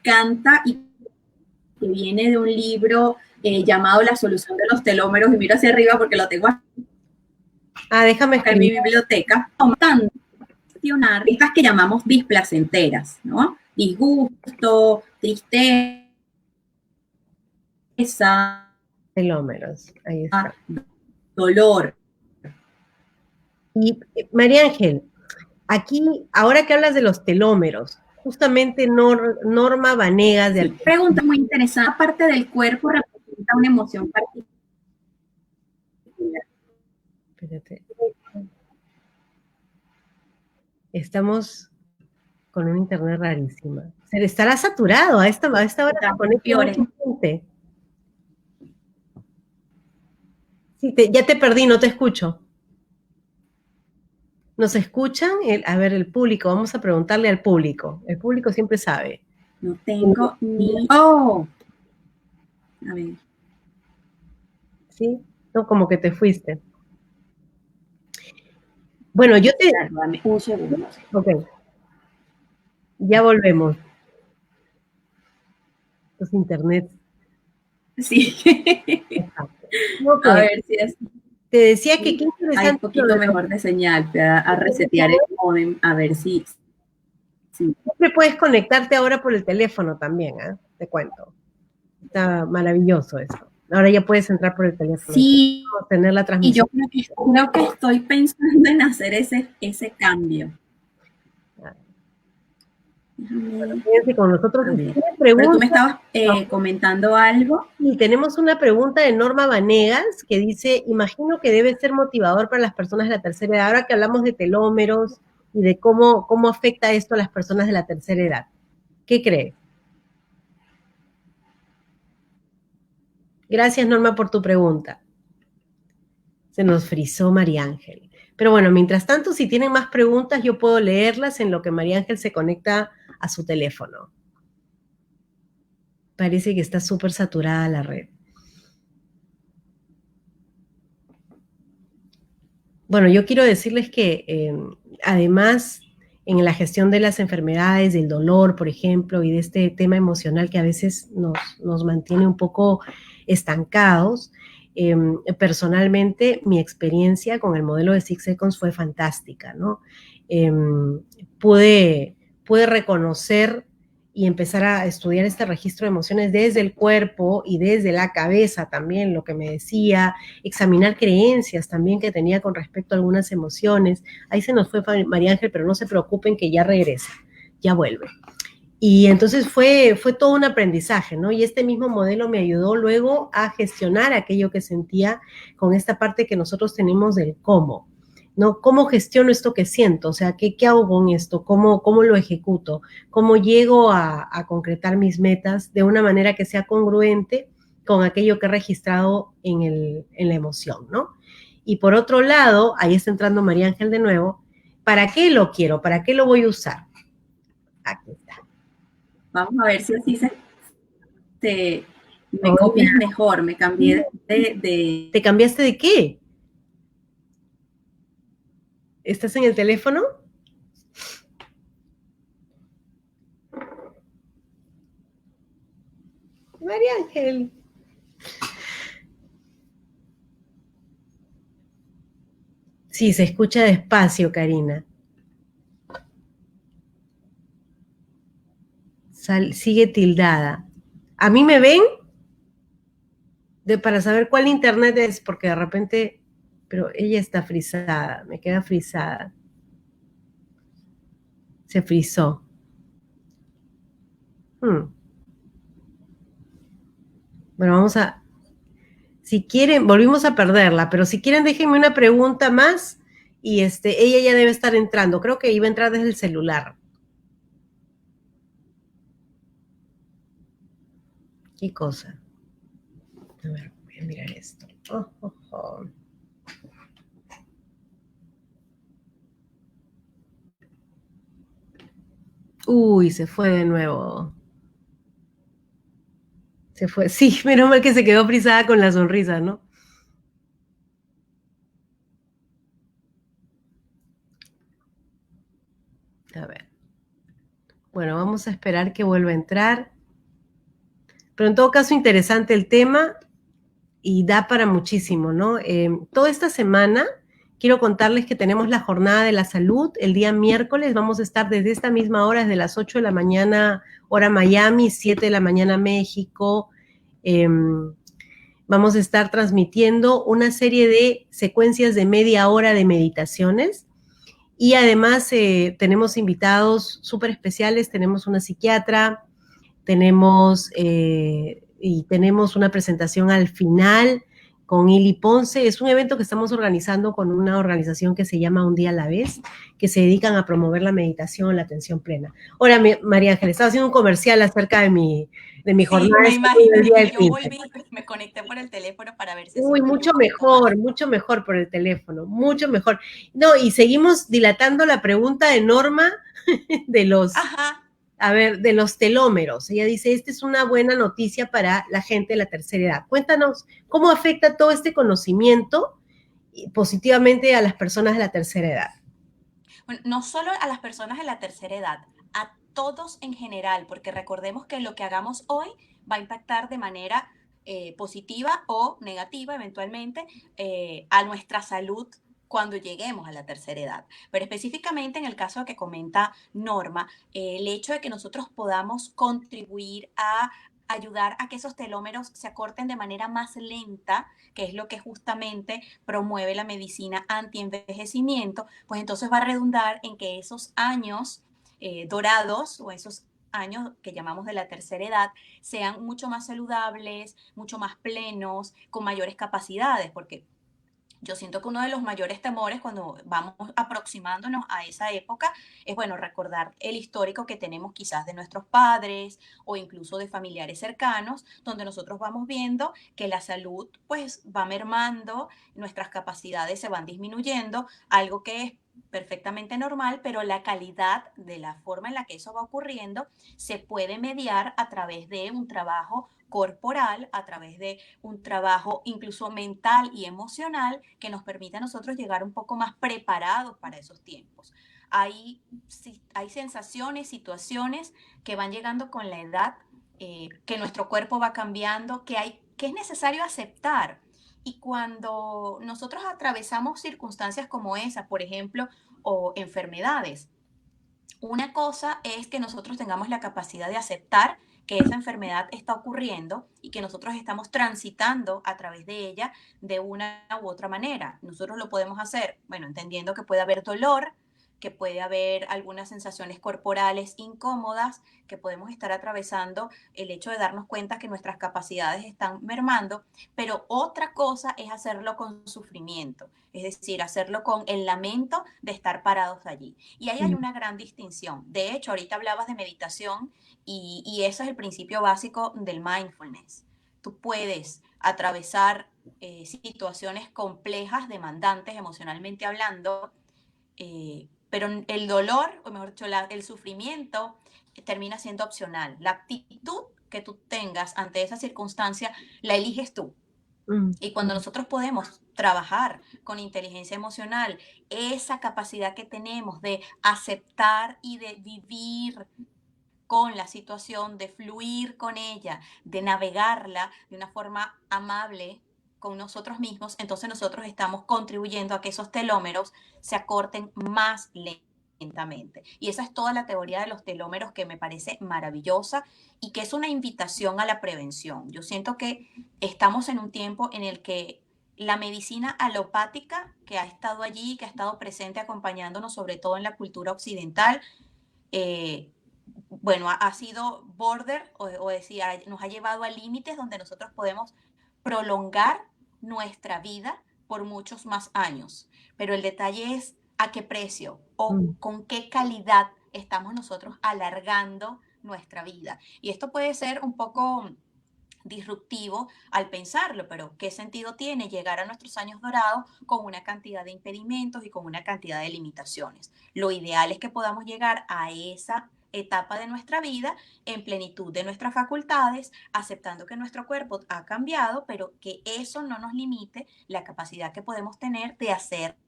encanta y que viene de un libro llamado La solución de los telómeros, y miro hacia arriba porque lo tengo déjame acá en mi escribir. biblioteca. gestionar estas que llamamos displacenteras, ¿no? Disgusto, tristeza, telómeros, ahí está. dolor. Y María Ángel, aquí, ahora que hablas de los telómeros, justamente Norma Vanegas de Sí, pregunta muy interesante. Parte del cuerpo representa una emoción particular. Espérate. Estamos con un internet rarísima. Se le estará saturado a esta hora se conecta mucha gente. Sí, ya te perdí, no te escucho. ¿Nos escuchan? A ver, el público, vamos a preguntarle al público. El público siempre sabe. No tengo ni... ¡Oh! A ver. ¿Sí? No, como que te fuiste. Bueno, yo te... Dame un segundo. Ok. Ya volvemos. Los internet. Sí. Okay. A ver si es... Te decía que qué interesante. Hay un poquito mejor de señal. Te va a resetear el modem a ver si... Sí. Siempre puedes conectarte ahora por el teléfono también, ¿eh? Te cuento. Está maravilloso eso. Ahora ya puedes entrar por el teléfono. Sí. Tener la transmisión. Y yo creo que estoy pensando en hacer ese cambio. Fíjense con nosotros. Pero tú me estabas comentando algo. Y tenemos una pregunta de Norma Vanegas que dice, imagino que debe ser motivador para las personas de la tercera edad. Ahora que hablamos de telómeros y de cómo afecta esto a las personas de la tercera edad. ¿Qué crees? Gracias, Norma, por tu pregunta. Se nos frizó María Ángel. Pero bueno, mientras tanto, si tienen más preguntas, yo puedo leerlas en lo que María Ángel se conecta a su teléfono. Parece que está súper saturada la red. Bueno, yo quiero decirles que además en la gestión de las enfermedades, del dolor, por ejemplo, y de este tema emocional que a veces nos mantiene un poco estancados, personalmente mi experiencia con el modelo de 6 Seconds fue fantástica, ¿no? Pude reconocer y empezar a estudiar este registro de emociones desde el cuerpo y desde la cabeza también, lo que me decía, examinar creencias también que tenía con respecto a algunas emociones. Ahí se nos fue María Ángel, pero no se preocupen que ya regresa, ya vuelve. Y entonces fue todo un aprendizaje, ¿no? Y este mismo modelo me ayudó luego a gestionar aquello que sentía con esta parte que nosotros tenemos del cómo, ¿no? ¿Cómo gestiono esto que siento? O sea, ¿qué hago con esto? ¿Cómo lo ejecuto? ¿Cómo llego a concretar mis metas de una manera que sea congruente con aquello que he registrado en la emoción, ¿no? Y por otro lado, ahí está entrando María Ángel de nuevo, ¿para qué lo quiero? ¿Para qué lo voy a usar? Aquí está. Vamos a ver si así me copias mejor. Me cambié de... ¿Te cambiaste de qué? ¿Estás en el teléfono? María Ángel. Sí, se escucha despacio, Karina. Sigue tildada. ¿A mí me ven? Para saber cuál internet es, porque de repente, pero ella está frisada, me queda frisada. Se frizó. Bueno, vamos a, si quieren, volvimos a perderla, pero si quieren déjenme una pregunta más y ella ya debe estar entrando. Creo que iba a entrar desde el celular. ¿Qué cosa? A ver, voy a mirar esto. Uy, se fue de nuevo. Se fue. Sí, menos mal que se quedó frisada con la sonrisa, ¿no? A ver. Bueno, vamos a esperar que vuelva a entrar. Pero en todo caso, interesante el tema y da para muchísimo, ¿no? Toda esta semana quiero contarles que tenemos la Jornada de la Salud el día miércoles. Vamos a estar desde esta misma hora, desde las 8 de la mañana, hora Miami, 7 de la mañana México. Vamos a estar transmitiendo una serie de secuencias de media hora de meditaciones. Y además tenemos invitados súper especiales, tenemos una psiquiatra, tenemos una presentación al final con Ili Ponce. Es un evento que estamos organizando con una organización que se llama Un Día a la Vez, que se dedican a promover la meditación, la atención plena. Ahora, María Ángeles, estaba haciendo un comercial acerca de mi jornada. Sí, me imaginé, del y yo 15. volví, me conecté por el teléfono para ver si Uy, fluye un poquito más. mucho mejor por el teléfono, mucho mejor. No, y seguimos dilatando la pregunta de Norma de los, Ajá. de los telómeros. Ella dice, esta es una buena noticia para la gente de la tercera edad. Cuéntanos, ¿cómo afecta todo este conocimiento positivamente a las personas de la tercera edad? Bueno, no solo a las personas de la tercera edad, a todos en general, porque recordemos que lo que hagamos hoy va a impactar de manera positiva o negativa eventualmente a nuestra salud cuando lleguemos a la tercera edad. Pero específicamente en el caso que comenta Norma, el hecho de que nosotros podamos contribuir a ayudar a que esos telómeros se acorten de manera más lenta, que es lo que justamente promueve la medicina anti-envejecimiento, pues entonces va a redundar en que esos años dorados o esos años que llamamos de la tercera edad sean mucho más saludables, mucho más plenos, con mayores capacidades, porque yo siento que uno de los mayores temores cuando vamos aproximándonos a esa época es, bueno, recordar el histórico que tenemos quizás de nuestros padres o incluso de familiares cercanos, donde nosotros vamos viendo que la salud pues va mermando, nuestras capacidades se van disminuyendo, algo que es perfectamente normal, pero la calidad de la forma en la que eso va ocurriendo se puede mediar a través de un trabajo corporal, a través de un trabajo incluso mental y emocional que nos permite a nosotros llegar un poco más preparados para esos tiempos. Hay sensaciones, situaciones que van llegando con la edad, que nuestro cuerpo va cambiando, que es necesario aceptar. Y cuando nosotros atravesamos circunstancias como esa, por ejemplo, o enfermedades, una cosa es que nosotros tengamos la capacidad de aceptar que esa enfermedad está ocurriendo y que nosotros estamos transitando a través de ella de una u otra manera. Nosotros lo podemos hacer, bueno, entendiendo que puede haber dolor, que puede haber algunas sensaciones corporales incómodas, que podemos estar atravesando el hecho de darnos cuenta que nuestras capacidades están mermando, pero otra cosa es hacerlo con sufrimiento, es decir, hacerlo con el lamento de estar parados allí. Y ahí hay una gran distinción. De hecho, ahorita hablabas de meditación y eso es el principio básico del mindfulness. Tú puedes atravesar situaciones complejas, demandantes emocionalmente hablando, pero el dolor, o mejor dicho, el sufrimiento termina siendo opcional. La actitud que tú tengas ante esa circunstancia la eliges tú. Y cuando nosotros podemos trabajar con inteligencia emocional, esa capacidad que tenemos de aceptar y de vivir con la situación, de fluir con ella, de navegarla de una forma amable con nosotros mismos, entonces nosotros estamos contribuyendo a que esos telómeros se acorten más lentamente. Y esa es toda la teoría de los telómeros que me parece maravillosa y que es una invitación a la prevención. Yo siento que estamos en un tiempo en el que la medicina alopática que ha estado allí, que ha estado presente acompañándonos, sobre todo en la cultura occidental, eh, bueno, ha sido border, o decir, nos ha llevado a límites donde nosotros podemos prolongar nuestra vida por muchos más años. Pero el detalle es a qué precio o con qué calidad estamos nosotros alargando nuestra vida. Y esto puede ser un poco disruptivo al pensarlo, pero ¿qué sentido tiene llegar a nuestros años dorados con una cantidad de impedimentos y con una cantidad de limitaciones? Lo ideal es que podamos llegar a esa etapa de nuestra vida en plenitud de nuestras facultades, aceptando que nuestro cuerpo ha cambiado, pero que eso no nos limite la capacidad que podemos tener de hacer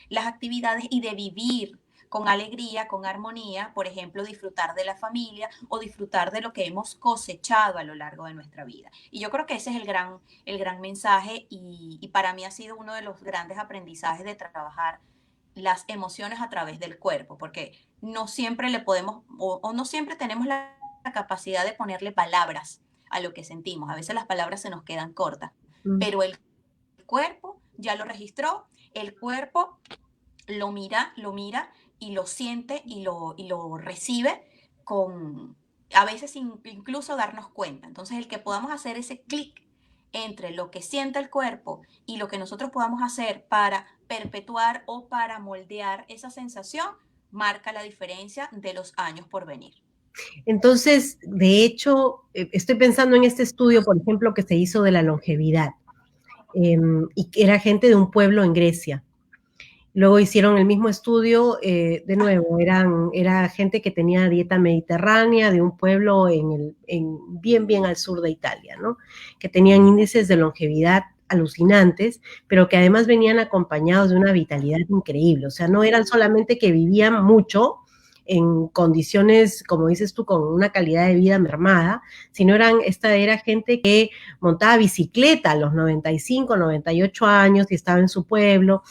las actividades y de vivir con alegría, con armonía, por ejemplo, disfrutar de la familia o disfrutar de lo que hemos cosechado a lo largo de nuestra vida. Y yo creo que ese es el gran mensaje y para mí ha sido uno de los grandes aprendizajes de trabajar las emociones a través del cuerpo, porque no siempre le podemos o no siempre tenemos la capacidad de ponerle palabras a lo que sentimos. A veces las palabras se nos quedan cortas, pero el cuerpo ya lo registró, el cuerpo lo mira y lo siente y lo recibe con, a veces sin incluso darnos cuenta. Entonces, el que podamos hacer ese clic entre lo que siente el cuerpo y lo que nosotros podamos hacer para perpetuar o para moldear esa sensación, marca la diferencia de los años por venir. Entonces, de hecho, estoy pensando en este estudio, por ejemplo, que se hizo de la longevidad, y que era gente de un pueblo en Grecia. Luego hicieron el mismo estudio, de nuevo, era gente que tenía dieta mediterránea de un pueblo bien al sur de Italia, ¿no? Que tenían índices de longevidad alucinantes, pero que además venían acompañados de una vitalidad increíble. O sea, no eran solamente que vivían mucho en condiciones, como dices tú, con una calidad de vida mermada, sino esta era gente que montaba bicicleta a los 95, 98 años y estaba en su pueblo.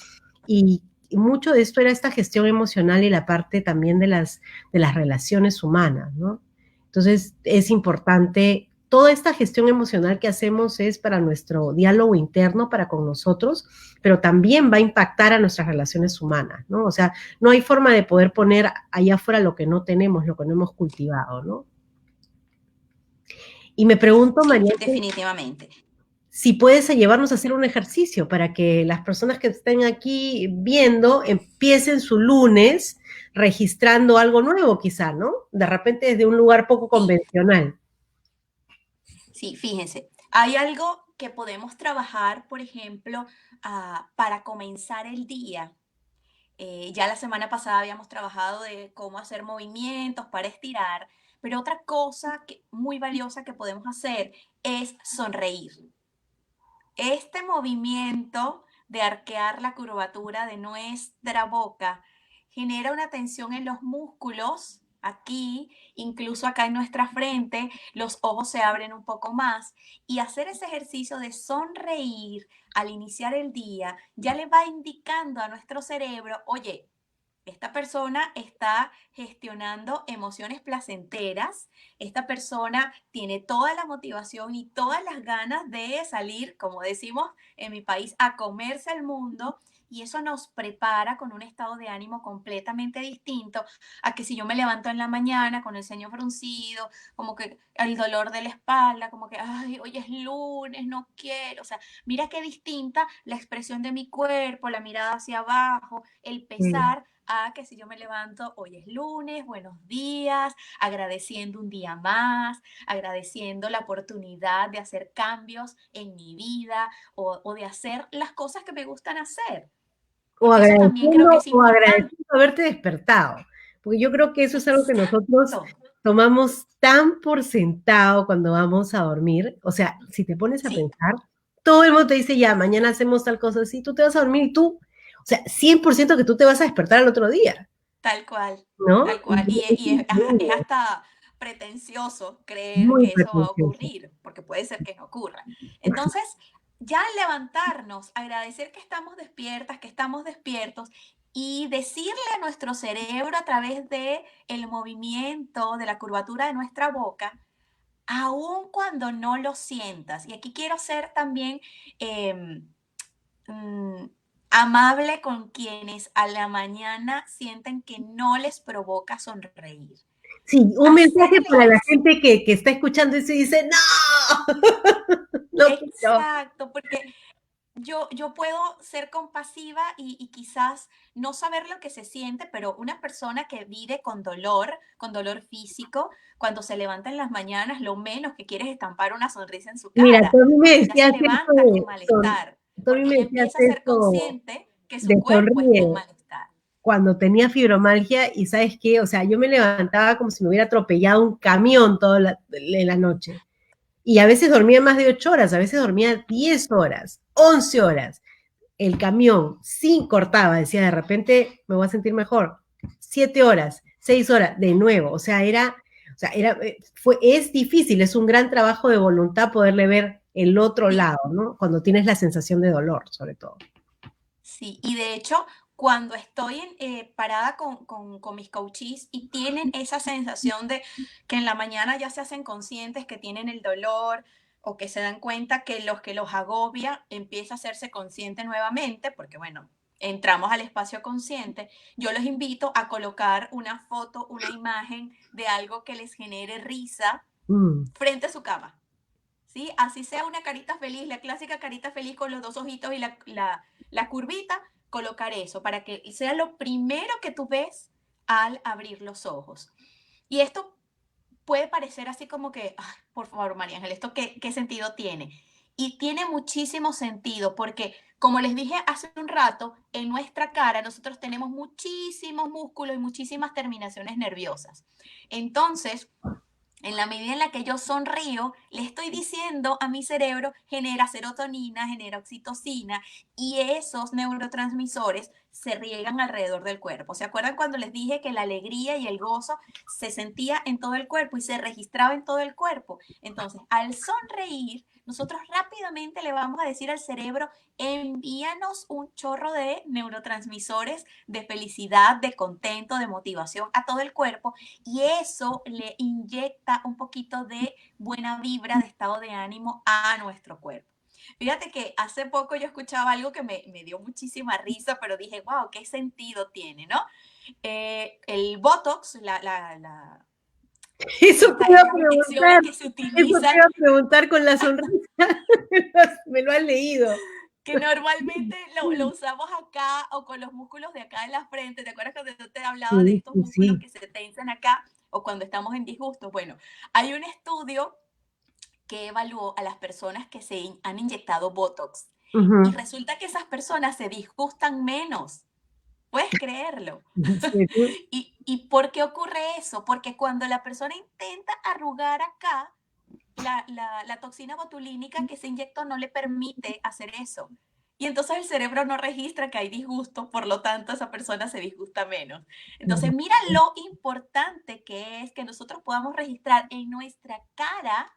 Y mucho de esto era esta gestión emocional y la parte también de las relaciones humanas, ¿no? Entonces es importante, toda esta gestión emocional que hacemos es para nuestro diálogo interno, para con nosotros, pero también va a impactar a nuestras relaciones humanas, ¿no? O sea, no hay forma de poder poner allá afuera lo que no tenemos, lo que no hemos cultivado, ¿no? Y me pregunto, sí, María, definitivamente. Si puedes llevarnos a hacer un ejercicio para que las personas que estén aquí viendo empiecen su lunes registrando algo nuevo quizá, ¿no? De repente desde un lugar poco convencional. Sí, fíjense, hay algo que podemos trabajar, por ejemplo, para comenzar el día. Ya la semana pasada habíamos trabajado de cómo hacer movimientos para estirar, pero otra cosa muy valiosa que podemos hacer es sonreír. Este movimiento de arquear la curvatura de nuestra boca genera una tensión en los músculos, aquí, incluso acá en nuestra frente, los ojos se abren un poco más y hacer ese ejercicio de sonreír al iniciar el día ya le va indicando a nuestro cerebro, oye, esta persona está gestionando emociones placenteras, esta persona tiene toda la motivación y todas las ganas de salir, como decimos en mi país, a comerse el mundo. Y eso nos prepara con un estado de ánimo completamente distinto a que si yo me levanto en la mañana con el ceño fruncido, como que el dolor de la espalda, como que, ay, hoy es lunes, no quiero. O sea, mira qué distinta la expresión de mi cuerpo, la mirada hacia abajo, el pesar a que si yo me levanto, hoy es lunes, buenos días, agradeciendo un día más, agradeciendo la oportunidad de hacer cambios en mi vida o de hacer las cosas que me gustan hacer. Porque eso también creo que es O importante. agradeciendo haberte despertado, porque yo creo que eso es algo que nosotros tomamos tan por sentado cuando vamos a dormir. O sea, si te pones a Sí, pensar, todo el mundo te dice, ya, mañana hacemos tal cosa así, tú te vas a dormir y tú, o sea, 100% que tú te vas a despertar al otro día, tal cual, ¿no? tal cual. Y Es es increíble, hasta pretencioso creer muy que eso va a pretencioso. ocurrir, porque puede ser que no ocurra. Entonces, ya al levantarnos, agradecer que estamos despiertas, que estamos despiertos y decirle a nuestro cerebro a través de el movimiento de la curvatura de nuestra boca, aun cuando no lo sientas. Y aquí quiero ser también eh, mm, amable con quienes a la mañana sienten que no les provoca sonreír. Sí, un Hacer mensaje el para la ejercicio. gente que está escuchando eso y dice, no, no quiero. Exacto, porque yo puedo ser compasiva y quizás no saber lo que se siente, pero una persona que vive con dolor físico, cuando se levanta en las mañanas, lo menos que quiere es estampar una sonrisa en su Mira, cara, Tommy me porque ya se decías levanta con malestar, Tommy porque me ya decías empieza a ser eso consciente que de su cuerpo está en sonríe malestar. cuando tenía fibromialgia y ¿sabes qué? O sea, yo me levantaba como si me hubiera atropellado un camión toda la noche. Y a veces dormía más de 8 horas, a veces dormía 10 horas, 11 horas. El camión, sin cortaba, decía, de repente me voy a sentir mejor. 7 horas, 6 horas, de nuevo, o sea, es difícil, es un gran trabajo de voluntad poderle ver el otro lado, ¿no? Cuando tienes la sensación de dolor, sobre todo. Sí, y de hecho, cuando estoy parada con mis coaches y tienen esa sensación de que en la mañana ya se hacen conscientes que tienen el dolor o que se dan cuenta que los agobia empieza a hacerse consciente nuevamente, porque bueno, entramos al espacio consciente, yo los invito a colocar una foto, una imagen de algo que les genere risa Mm. frente a su cama. ¿Sí? Así sea una carita feliz, la clásica carita feliz con los dos ojitos y la curvita, colocar eso para que sea lo primero que tú ves al abrir los ojos. Y esto puede parecer así como que, ay, por favor, María Ángel, ¿esto qué sentido tiene? Y tiene muchísimo sentido porque, como les dije hace un rato, en nuestra cara nosotros tenemos muchísimos músculos y muchísimas terminaciones nerviosas. Entonces, en la medida en la que yo sonrío, le estoy diciendo a mi cerebro, genera serotonina, genera oxitocina, y esos neurotransmisores se riegan alrededor del cuerpo. ¿Se acuerdan cuando les dije que la alegría y el gozo se sentía en todo el cuerpo y se registraba en todo el cuerpo? Entonces, al sonreír, nosotros rápidamente le vamos a decir al cerebro, envíanos un chorro de neurotransmisores de felicidad, de contento, de motivación a todo el cuerpo, y eso le inyecta un poquito de buena vibra, de estado de ánimo a nuestro cuerpo. Fíjate que hace poco yo escuchaba algo que me dio muchísima risa, pero dije, wow, ¿qué sentido tiene, no? El Botox, Eso te iba a estas inyecciones preguntar, que se eso te utilizan, iba a preguntar con la sonrisa. Me lo has leído. que normalmente lo usamos acá o con los músculos de acá en la frente. ¿Te acuerdas cuando yo te he hablado de Sí, estos sí, músculos sí. que se tensan acá o cuando estamos en disgusto? Bueno, hay un estudio que evaluó a las personas que se han inyectado Botox y Ujú. resulta que esas personas se disgustan menos. ¿Puedes creerlo? ¿En serio? ¿Y por qué ocurre eso? Porque cuando la persona intenta arrugar acá, la toxina botulínica que se inyectó no le permite hacer eso. Y entonces el cerebro no registra que hay disgusto, por lo tanto esa persona se disgusta menos. Entonces mira lo importante que es que nosotros podamos registrar en nuestra cara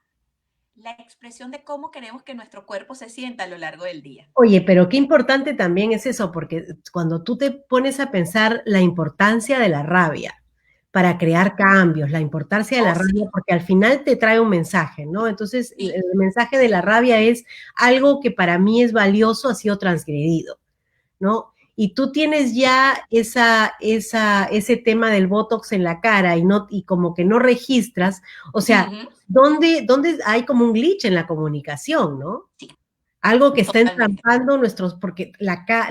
la expresión de cómo queremos que nuestro cuerpo se sienta a lo largo del día. Oye, pero qué importante también es eso, porque cuando tú te pones a pensar la importancia de la rabia para crear cambios, la importancia de la Oh, rabia, sí, porque al final te trae un mensaje, ¿no? Entonces, el sí. mensaje de la rabia es algo que para mí es valioso, ha sido transgredido, ¿no? Y tú tienes ya ese tema del Botox en la cara y como que no registras, o sea, Ujú, ¿dónde hay como un glitch en la comunicación, ¿no? sí, Algo que está totalmente. entrampando porque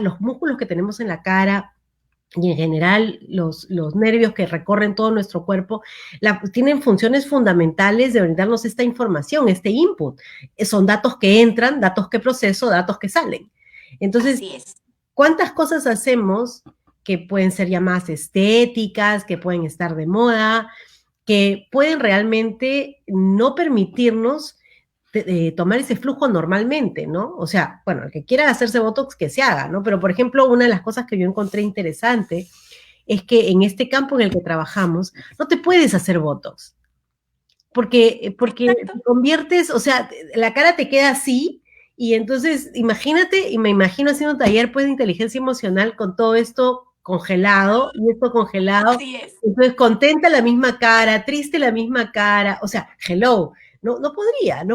los músculos que tenemos en la cara y en general los nervios que recorren todo nuestro cuerpo, tienen funciones fundamentales de brindarnos esta información, este input. Son datos que entran, datos que proceso, datos que salen. Entonces, Así es. ¿cuántas cosas hacemos que pueden ser llamadas estéticas, que pueden estar de moda, que pueden realmente no permitirnos tomar ese flujo normalmente, ¿no? O sea, bueno, el que quiera hacerse Botox, que se haga, ¿no? Pero, por ejemplo, una de las cosas que yo encontré interesante es que en este campo en el que trabajamos, no te puedes hacer Botox, porque Exacto. te conviertes, o sea, la cara te queda así, y entonces imagínate, y me imagino haciendo un taller pues de inteligencia emocional con todo esto congelado, y esto congelado, Así es. entonces contenta la misma cara, triste la misma cara, o sea, hello, no podría,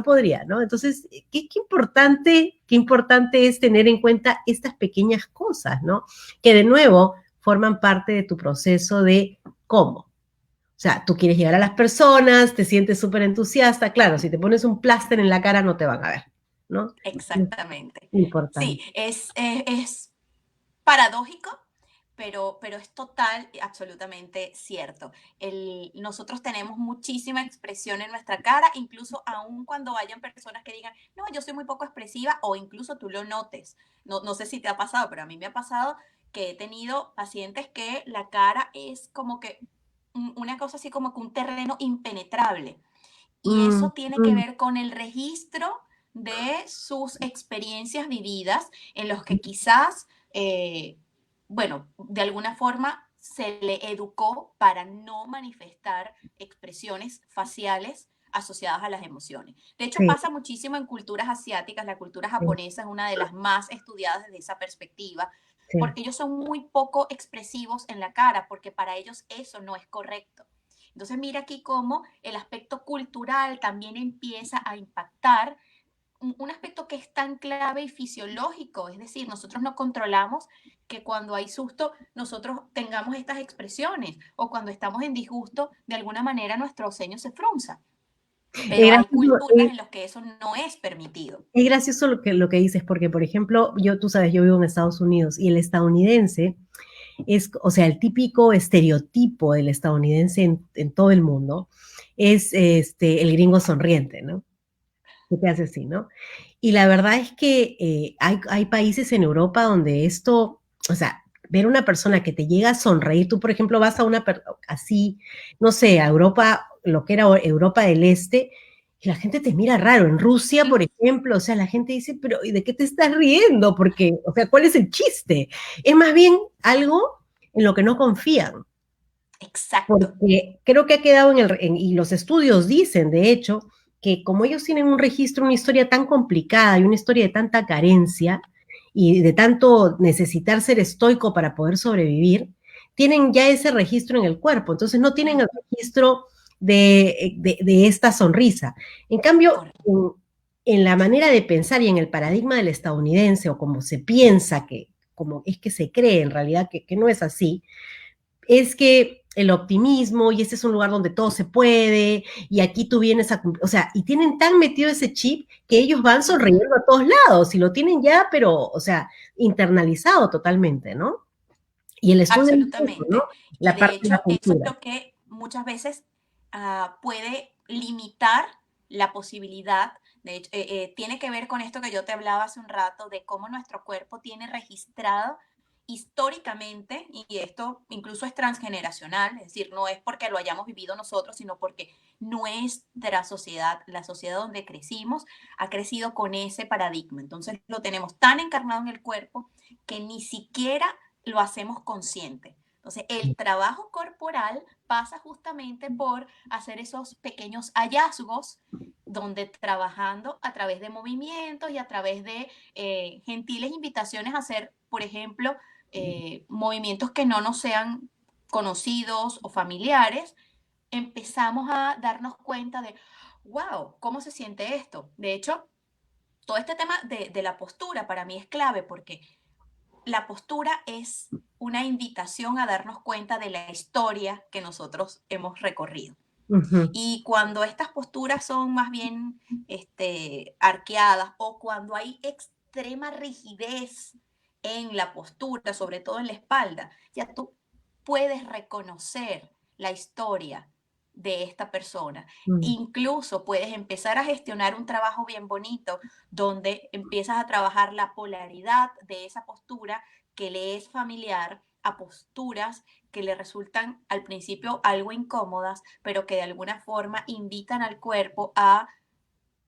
¿no? Entonces, qué importante es tener en cuenta estas pequeñas cosas, ¿no? Que de nuevo forman parte de tu proceso de cómo. O sea, tú quieres llegar a las personas, te sientes súper entusiasta. Claro, si te pones un pláster en la cara no te van a ver, ¿no? Es Exactamente. Sí, importante. es paradójico, pero es total y absolutamente cierto. Nosotros tenemos muchísima expresión en nuestra cara, incluso aun cuando hayan personas que digan, no, yo soy muy poco expresiva, o incluso tú lo notes. No sé si te ha pasado, pero a mí me ha pasado que he tenido pacientes que la cara es como que una cosa así como que un terreno impenetrable. Y Mm, eso tiene que mm, ver con el registro de sus experiencias vividas en los que quizás, bueno, de alguna forma se le educó para no manifestar expresiones faciales asociadas a las emociones. De hecho, Sí, pasa muchísimo en culturas asiáticas. La cultura sí, japonesa es una de las más estudiadas desde esa perspectiva, sí. porque ellos son muy poco expresivos en la cara, porque para ellos eso no es correcto. Entonces mira aquí cómo el aspecto cultural también empieza a impactar un aspecto que es tan clave y fisiológico, es decir, nosotros no controlamos que cuando hay susto nosotros tengamos estas expresiones o cuando estamos en disgusto, de alguna manera nuestro ceño se frunza, Es pero hay gracioso, culturas en las que eso no es permitido. es gracioso lo que dices, porque, por ejemplo, tú sabes, yo vivo en Estados Unidos y el estadounidense es, o sea, el típico estereotipo del estadounidense en todo el mundo es el gringo sonriente, ¿no? Que te hace así, ¿no? Y la verdad es que hay países en Europa donde esto, o sea, ver una persona que te llega a sonreír, tú por ejemplo vas a así, no sé, a Europa, lo que era Europa del Este, y la gente te mira raro. En Rusia, por ejemplo, o sea, la gente dice, pero ¿y de qué te estás riendo? Porque, o sea, ¿cuál es el chiste? Es más bien algo en lo que no confían, Exacto. porque creo que ha quedado y los estudios dicen, de hecho, que como ellos tienen un registro, una historia tan complicada y una historia de tanta carencia y de tanto necesitar ser estoico para poder sobrevivir, tienen ya ese registro en el cuerpo, entonces no tienen el registro de esta sonrisa. En cambio, Correcto. en la manera de pensar y en el paradigma del estadounidense, o como se piensa que, como es que se cree en realidad que no es así, es que el optimismo y este es un lugar donde todo se puede y aquí tú vienes a cumplir, o sea, y tienen tan metido ese chip que ellos van sonriendo a todos lados y lo tienen ya, pero, o sea, internalizado totalmente, ¿no? Y el estudio es eso, ¿no? Absolutamente. Y La de parte de la hecho, eso es cultura. lo que muchas veces puede limitar la posibilidad. De hecho, tiene que ver con esto que yo te hablaba hace un rato, de cómo nuestro cuerpo tiene registrado históricamente, y esto incluso es transgeneracional, es decir, no es porque lo hayamos vivido nosotros, sino porque nuestra sociedad, la sociedad donde crecimos, ha crecido con ese paradigma. Entonces lo tenemos tan encarnado en el cuerpo que ni siquiera lo hacemos consciente. Entonces, el trabajo corporal pasa justamente por hacer esos pequeños hallazgos donde trabajando a través de movimientos y a través de gentiles invitaciones a hacer, por ejemplo, movimientos que no nos sean conocidos o familiares, empezamos a darnos cuenta de, wow, ¿cómo se siente esto? De hecho, todo este tema de la postura para mí es clave porque la postura es una invitación a darnos cuenta de la historia que nosotros hemos recorrido. Ujú, Y cuando estas posturas son más bien arqueadas o cuando hay extrema rigidez en la postura, sobre todo en la espalda, ya tú puedes reconocer la historia de esta persona. ujú, Incluso puedes empezar a gestionar un trabajo bien bonito donde empiezas a trabajar la polaridad de esa postura que le es familiar a posturas que le resultan al principio algo incómodas, pero que de alguna forma invitan al cuerpo a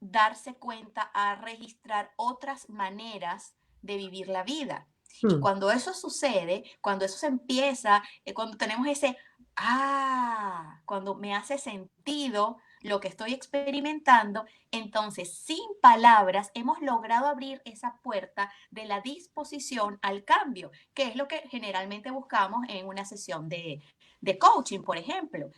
darse cuenta, a registrar otras maneras de vivir la vida. Y ujú. cuando eso sucede, cuando eso se empieza, cuando tenemos ese, cuando me hace sentido lo que estoy experimentando, entonces sin palabras hemos logrado abrir esa puerta de la disposición al cambio, que es lo que generalmente buscamos en una sesión de coaching, por ejemplo.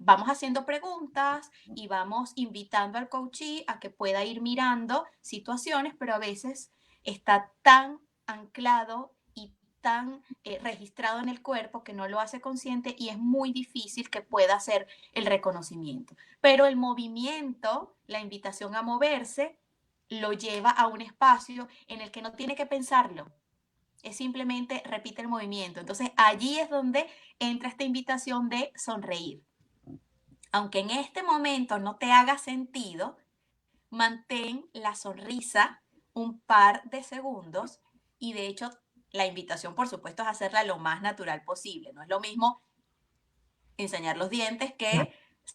Vamos haciendo preguntas y vamos invitando al coachee a que pueda ir mirando situaciones, pero a veces está tan anclado y tan registrado en el cuerpo que no lo hace consciente y es muy difícil que pueda hacer el reconocimiento. Pero el movimiento, la invitación a moverse, lo lleva a un espacio en el que no tiene que pensarlo, es simplemente repite el movimiento. Entonces allí es donde entra esta invitación de sonreír. Aunque en este momento no te haga sentido, mantén la sonrisa un par de segundos y de hecho la invitación por supuesto es hacerla lo más natural posible. No es lo mismo enseñar los dientes Claro. que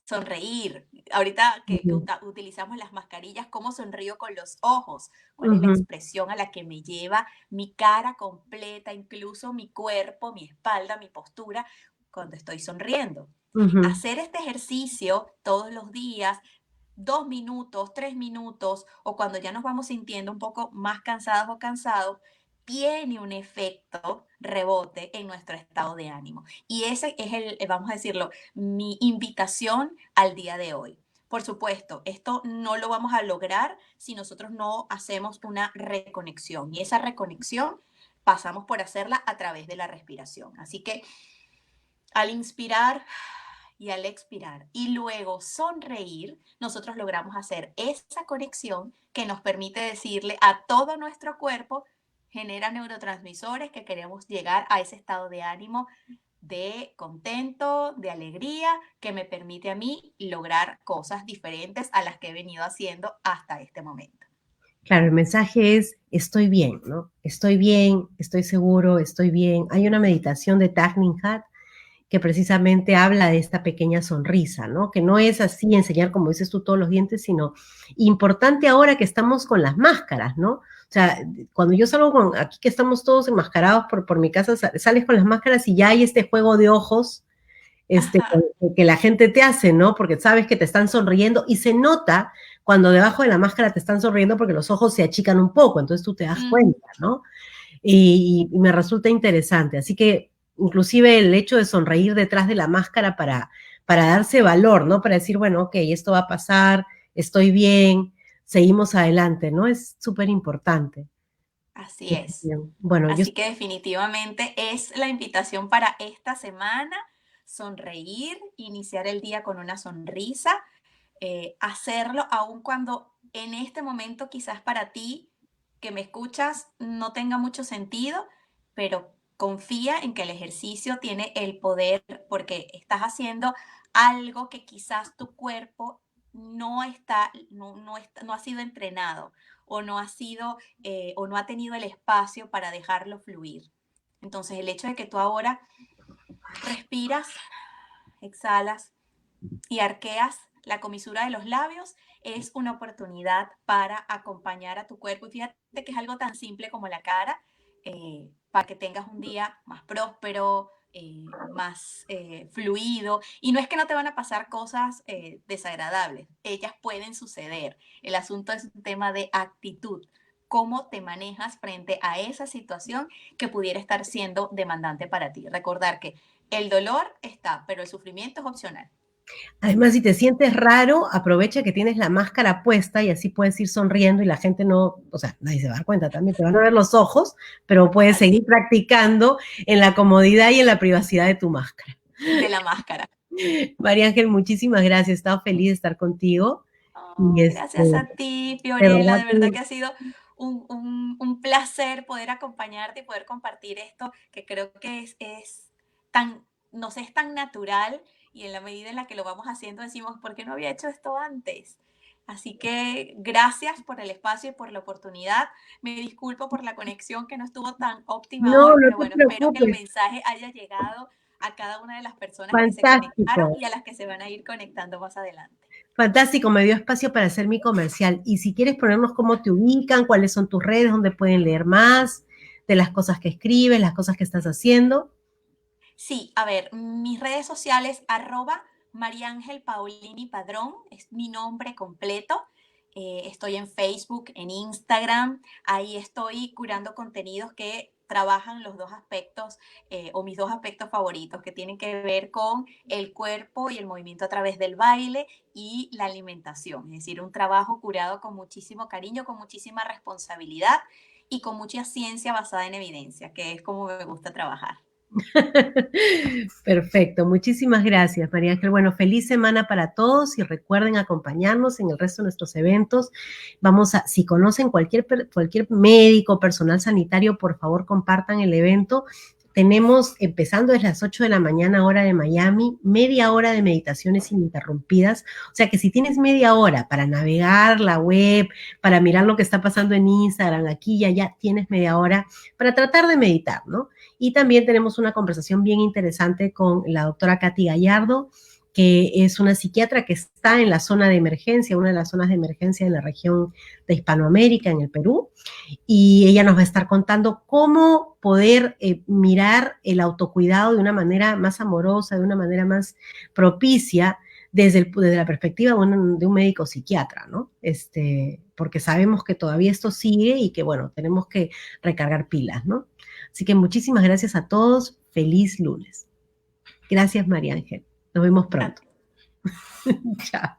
sonreír. Ahorita que Ujú, utilizamos las mascarillas, ¿cómo sonrío con los ojos? ¿Cuál es la ujú, expresión a la que me lleva mi cara completa, incluso mi cuerpo, mi espalda, mi postura, cuando estoy sonriendo? ujú. Hacer este ejercicio todos los días, 2 minutos, 3 minutos, o cuando ya nos vamos sintiendo un poco más cansadas o cansados, tiene un efecto rebote en nuestro estado de ánimo. Y ese es vamos a decirlo, mi invitación al día de hoy. Por supuesto, esto no lo vamos a lograr si nosotros no hacemos una reconexión. Y esa reconexión pasamos por hacerla a través de la respiración. Así que al inspirar y al expirar y luego sonreír, nosotros logramos hacer esa conexión que nos permite decirle a todo nuestro cuerpo, genera neurotransmisores que queremos llegar a ese estado de ánimo de contento, de alegría, que me permite a mí lograr cosas diferentes a las que he venido haciendo hasta este momento. Claro, el mensaje es, estoy bien, ¿no? Estoy bien, estoy seguro, estoy bien. Hay una meditación de Thich Nhat Hanh que precisamente habla de esta pequeña sonrisa, ¿no? Que no es así enseñar, como dices tú, todos los dientes, sino importante ahora que estamos con las máscaras, ¿no? O sea, cuando yo salgo con, aquí que estamos todos enmascarados por mi casa, sales con las máscaras y ya hay este juego de ojos Ajá. que la gente te hace, ¿no? Porque sabes que te están sonriendo y se nota cuando debajo de la máscara te están sonriendo porque los ojos se achican un poco, entonces tú te das Mm, cuenta, ¿no? Y me resulta interesante. Así que inclusive el hecho de sonreír detrás de la máscara para darse valor, ¿no? Para decir, bueno, ok, esto va a pasar, estoy bien, seguimos adelante, ¿no? Es súper importante. así es. Bueno, yo Así que definitivamente es la invitación para esta semana, sonreír, iniciar el día con una sonrisa, hacerlo aun cuando en este momento quizás para ti que me escuchas no tenga mucho sentido, pero confía en que el ejercicio tiene el poder porque estás haciendo algo que quizás tu cuerpo no ha sido entrenado o no ha sido o no ha tenido el espacio para dejarlo fluir. Entonces, el hecho de que tú ahora respiras, exhalas y arqueas la comisura de los labios es una oportunidad para acompañar a tu cuerpo. Y fíjate que es algo tan simple como la cara, para que tengas un día más próspero, más fluido. Y no es que no te van a pasar cosas desagradables, ellas pueden suceder. El asunto es un tema de actitud. Cómo te manejas frente a esa situación que pudiera estar siendo demandante para ti. Recordar que el dolor está, pero el sufrimiento es opcional. además, si te sientes raro, aprovecha que tienes la máscara puesta y así puedes ir sonriendo y la gente no, o sea, nadie se va a dar cuenta también, te van a ver los ojos, pero puedes Así, seguir practicando en la comodidad y en la privacidad de tu máscara. de la máscara. María Ángel, muchísimas gracias, he estado feliz de estar contigo y Oh, gracias a ti, de Fiorella. verdad De verdad que que ha sido un placer poder acompañarte y poder compartir esto, que creo que es tan, no sé, es tan natural y en la medida en la que lo vamos haciendo decimos, ¿por qué no había hecho esto antes? Así que gracias por el espacio y por la oportunidad. Me disculpo por la conexión que no estuvo tan óptima no, hoy, no pero te bueno, espero que el preocupes, mensaje haya llegado a cada una de las personas que se conectaron fantástico. y a las que se van a ir conectando más adelante. Fantástico, me dio espacio para hacer mi comercial. Y si quieres ponernos cómo te ubican, cuáles son tus redes, dónde pueden leer más de las cosas que escribes, las cosas que estás haciendo. Sí, a ver, mis redes sociales, María Ángel Paulini Padrón, es mi nombre completo. Estoy en Facebook, en Instagram, ahí estoy curando contenidos que trabajan los dos aspectos o mis dos aspectos favoritos que tienen que ver con el cuerpo y el movimiento a través del baile y la alimentación, es decir, un trabajo curado con muchísimo cariño, con muchísima responsabilidad y con mucha ciencia basada en evidencia, que es como me gusta trabajar. Perfecto, muchísimas gracias, María Ángel. Bueno, feliz semana para todos y recuerden acompañarnos en el resto de nuestros eventos. Vamos a, si conocen cualquier médico, personal sanitario, por favor compartan el evento. Tenemos, empezando desde las 8 de la mañana, hora de Miami, media hora de meditaciones ininterrumpidas. O sea que si tienes media hora para navegar la web, para mirar lo que está pasando en Instagram, aquí y allá, tienes media hora para tratar de meditar, ¿no? Y también tenemos una conversación bien interesante con la doctora Katy Gallardo, que es una psiquiatra que está en la zona de emergencia, una de las zonas de emergencia en la región de Hispanoamérica, en el Perú, y ella nos va a estar contando cómo poder mirar el autocuidado de una manera más amorosa, de una manera más propicia, desde la perspectiva de un médico psiquiatra, ¿no? Porque sabemos que todavía esto sigue y que, bueno, tenemos que recargar pilas, ¿no? Así que muchísimas gracias a todos. Feliz lunes. Gracias, María Ángel. Nos vemos pronto. Chao.